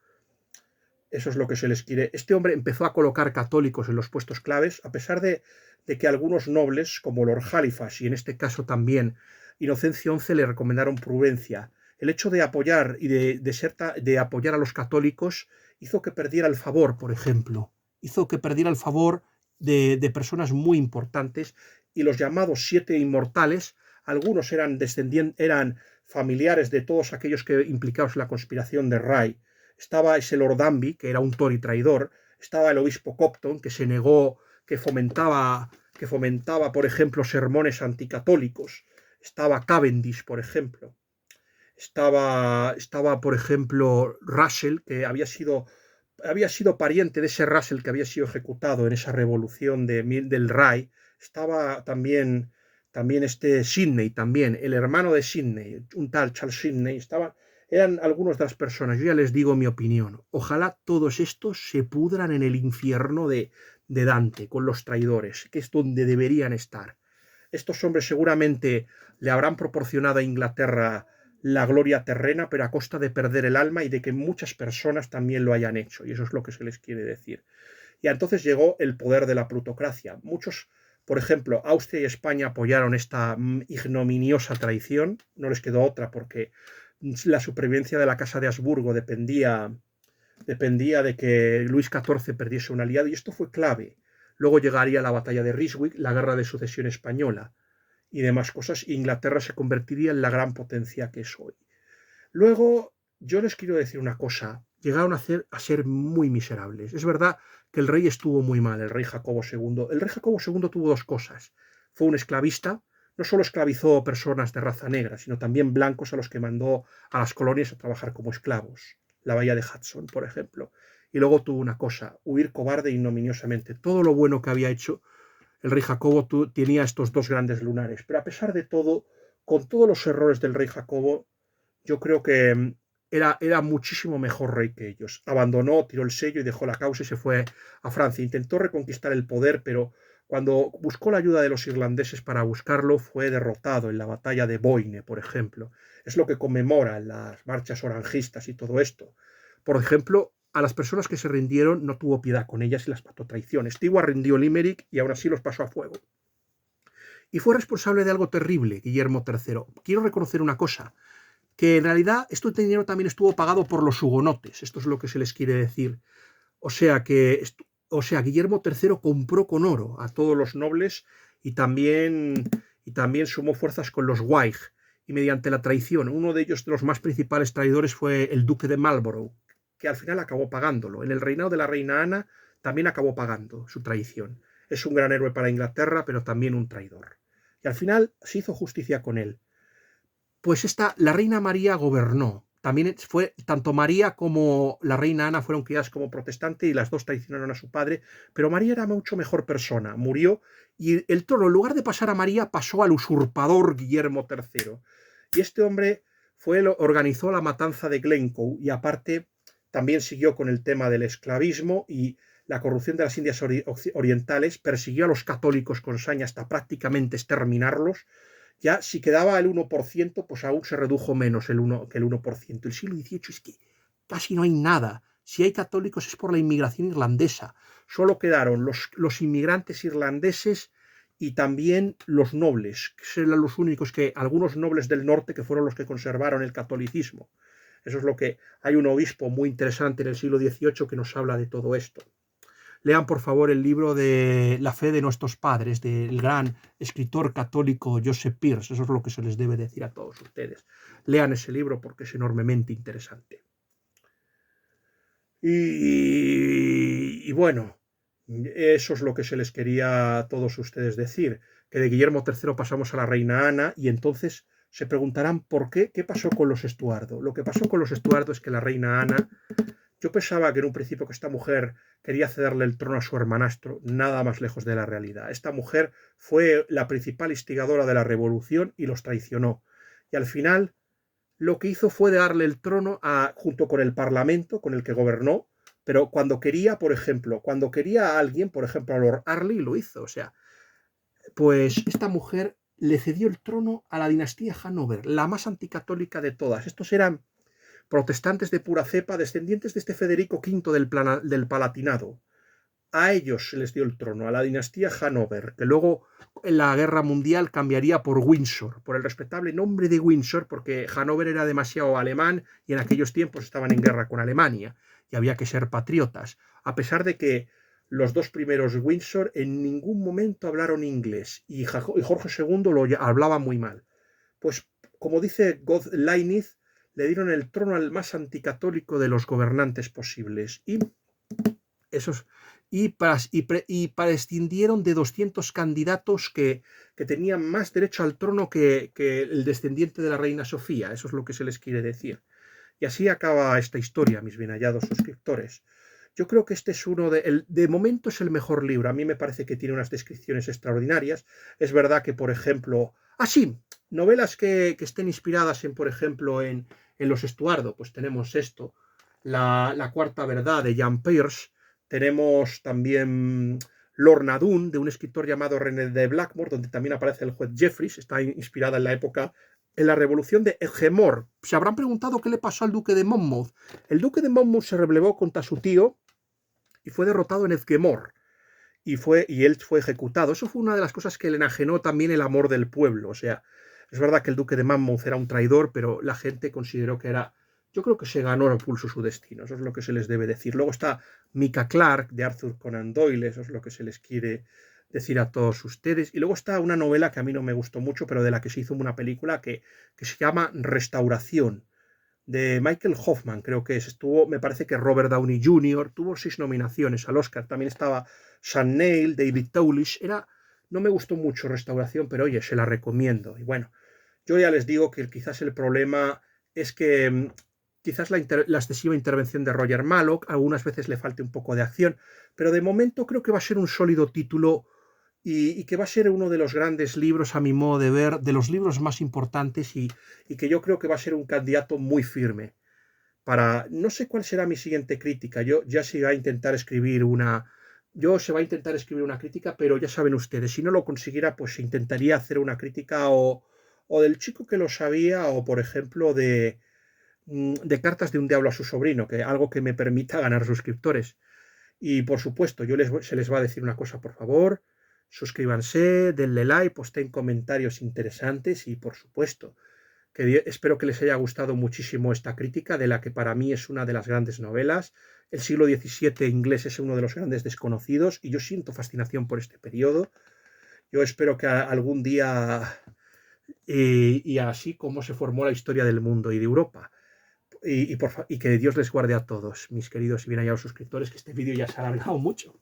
Eso es lo que se les quiere. Este hombre empezó a colocar católicos en los puestos claves, a pesar de que algunos nobles, como Lord Halifax y en este caso también Inocencio XI, le recomendaron prudencia. El hecho de apoyar y de apoyar a los católicos hizo que perdiera el favor, por ejemplo. Hizo que perdiera el favor de personas muy importantes, y los llamados siete inmortales, algunos eran familiares de todos aquellos que implicados en la conspiración de Rye. Estaba ese Lord Danby, que era un Tory traidor. Estaba el obispo Copton, que se negó, que fomentaba, por ejemplo, sermones anticatólicos. Estaba Cavendish, por ejemplo. Estaba, por ejemplo, Russell, que había sido pariente de ese Russell que había sido ejecutado en esa revolución del Rye. Estaba también este Sidney, también, el hermano de Sidney, un tal Charles Sidney. Eran algunas de las personas. Yo ya les digo mi opinión. Ojalá todos estos se pudran en el infierno de Dante, con los traidores, que es donde deberían estar. Estos hombres seguramente le habrán proporcionado a Inglaterra la gloria terrena, pero a costa de perder el alma y de que muchas personas también lo hayan hecho. Y eso es lo que se les quiere decir. Y entonces llegó el poder de la plutocracia. Muchos, por ejemplo, Austria y España apoyaron esta ignominiosa traición. No les quedó otra, porque la supervivencia de la Casa de Habsburgo dependía de que Luis XIV perdiese un aliado, y esto fue clave. Luego llegaría la batalla de Ryswick, la guerra de sucesión española y demás cosas. Inglaterra se convertiría en la gran potencia que es hoy. Luego, yo les quiero decir una cosa. Llegaron a ser muy miserables. Es verdad que el rey estuvo muy mal, el rey Jacobo II. El rey Jacobo II tuvo dos cosas. Fue un esclavista. No solo esclavizó personas de raza negra, sino también blancos a los que mandó a las colonias a trabajar como esclavos. La bahía de Hudson, por ejemplo. Y luego tuvo una cosa, huir cobarde e ignominiosamente. Todo lo bueno que había hecho el rey Jacobo tenía estos dos grandes lunares. Pero a pesar de todo, con todos los errores del rey Jacobo, yo creo que era muchísimo mejor rey que ellos. Abandonó, tiró el sello y dejó la causa y se fue a Francia. Intentó reconquistar el poder, pero cuando buscó la ayuda de los irlandeses para buscarlo, fue derrotado en la batalla de Boyne, por ejemplo. Es lo que conmemoran las marchas orangistas y todo esto. Por ejemplo, a las personas que se rindieron no tuvo piedad con ellas y las mató traición. Stewart rindió Limerick y aún así los pasó a fuego. Y fue responsable de algo terrible, Guillermo III. Quiero reconocer una cosa, que en realidad este dinero también estuvo pagado por los hugonotes. Esto es lo que se les quiere decir. O sea, Guillermo III compró con oro a todos los nobles y también sumó fuerzas con los Whig. Y mediante la traición, uno de ellos, de los más principales traidores, fue el duque de Marlborough, que al final acabó pagándolo. En el reinado de la reina Ana también acabó pagando su traición. Es un gran héroe para Inglaterra, pero también un traidor. Y al final se hizo justicia con él. Pues la reina María gobernó. También fue, tanto María como la reina Ana fueron criadas como protestantes y las dos traicionaron a su padre, pero María era mucho mejor persona, murió y el trono, en lugar de pasar a María, pasó al usurpador Guillermo III. Y este hombre organizó la matanza de Glencoe y aparte también siguió con el tema del esclavismo y la corrupción de las Indias Orientales, persiguió a los católicos con saña hasta prácticamente exterminarlos. Ya si quedaba el 1%, pues aún se redujo menos que el 1%. El siglo XVIII es que casi no hay nada. Si hay católicos es por la inmigración irlandesa. Solo quedaron los inmigrantes irlandeses y también los nobles, que eran los únicos algunos nobles del norte que fueron los que conservaron el catolicismo. Eso es lo que... Hay un obispo muy interesante en el siglo XVIII que nos habla de todo esto. Lean, por favor, el libro de La fe de nuestros padres, del gran escritor católico Joseph Pearce. Eso es lo que se les debe decir a todos ustedes. Lean ese libro porque es enormemente interesante. Y bueno, eso es lo que se les quería a todos ustedes decir, que de Guillermo III pasamos a la reina Ana y entonces se preguntarán por qué pasó con los Estuardo. Lo que pasó con los Estuardo es que la reina Ana, yo pensaba que en un principio que esta mujer quería cederle el trono a su hermanastro, nada más lejos de la realidad. Esta mujer fue la principal instigadora de la revolución y los traicionó. Y al final lo que hizo fue darle el trono junto con el Parlamento, con el que gobernó, pero cuando quería, por ejemplo, a alguien, por ejemplo, a Lord Arley, lo hizo. O sea, pues esta mujer le cedió el trono a la dinastía Hanover, la más anticatólica de todas. Estos eran protestantes de pura cepa, descendientes de este Federico V del Palatinado. A ellos se les dio el trono, a la dinastía Hanover, que luego en la Guerra Mundial cambiaría por Windsor, por el respetable nombre de Windsor, porque Hanover era demasiado alemán y en aquellos tiempos estaban en guerra con Alemania y había que ser patriotas, a pesar de que los dos primeros Windsor en ningún momento hablaron inglés y Jorge II lo hablaba muy mal. Pues, como dice Leibniz, le dieron el trono al más anticatólico de los gobernantes posibles y prescindieron de 200 candidatos que tenían más derecho al trono que el descendiente de la reina Sofía. Eso es lo que se les quiere decir. Y así acaba esta historia, mis bien hallados suscriptores. Yo creo que este es de momento es el mejor libro. A mí me parece que tiene unas descripciones extraordinarias. Es verdad que, por ejemplo... novelas que estén inspiradas en, por ejemplo, en los Estuardo. Pues tenemos esto, la Cuarta Verdad de Jan Peirce. Tenemos también Lorna Doone, de un escritor llamado René de Blackmore, donde también aparece el juez Jeffreys. Está inspirada en la época, en la revolución de Egemor. Se habrán preguntado qué le pasó al duque de Monmouth. El duque de Monmouth se rebeló contra su tío y fue derrotado en Egemor. Y él fue ejecutado. Eso fue una de las cosas que le enajenó también el amor del pueblo. O sea, es verdad que el duque de Monmouth era un traidor, pero la gente consideró que era... Yo creo que se ganó a pulso su destino, eso es lo que se les debe decir. Luego está Micah Clarke, de Arthur Conan Doyle, eso es lo que se les quiere decir a todos ustedes. Y luego está una novela que a mí no me gustó mucho, pero de la que se hizo una película que se llama Restauración, de Michael Hoffman, creo que es. Me parece que Robert Downey Jr., tuvo 6 nominaciones al Oscar. También estaba Sam Neill, David Towlish. No me gustó mucho Restauración, pero oye, se la recomiendo. Y bueno, yo ya les digo que quizás el problema es que quizás la excesiva intervención de Roger Malloch, algunas veces le falte un poco de acción, pero de momento creo que va a ser un sólido título y que va a ser uno de los grandes libros, a mi modo de ver, de los libros más importantes y que yo creo que va a ser un candidato muy firme. No sé cuál será mi siguiente crítica, se va a intentar escribir una crítica, pero ya saben ustedes, si no lo consiguiera, pues intentaría hacer una crítica o del chico que lo sabía, o por ejemplo de Cartas de un diablo a su sobrino, que algo que me permita ganar suscriptores. Y por supuesto, se les va a decir una cosa, por favor, suscríbanse, denle like, posten comentarios interesantes y por supuesto, espero que les haya gustado muchísimo esta crítica, de la que para mí es una de las grandes novelas. El siglo XVII inglés es uno de los grandes desconocidos y yo siento fascinación por este periodo. Yo espero que algún día, y así como se formó la historia del mundo y de Europa, y que Dios les guarde a todos, mis queridos y bien hallados suscriptores, que este vídeo ya se ha alargado mucho.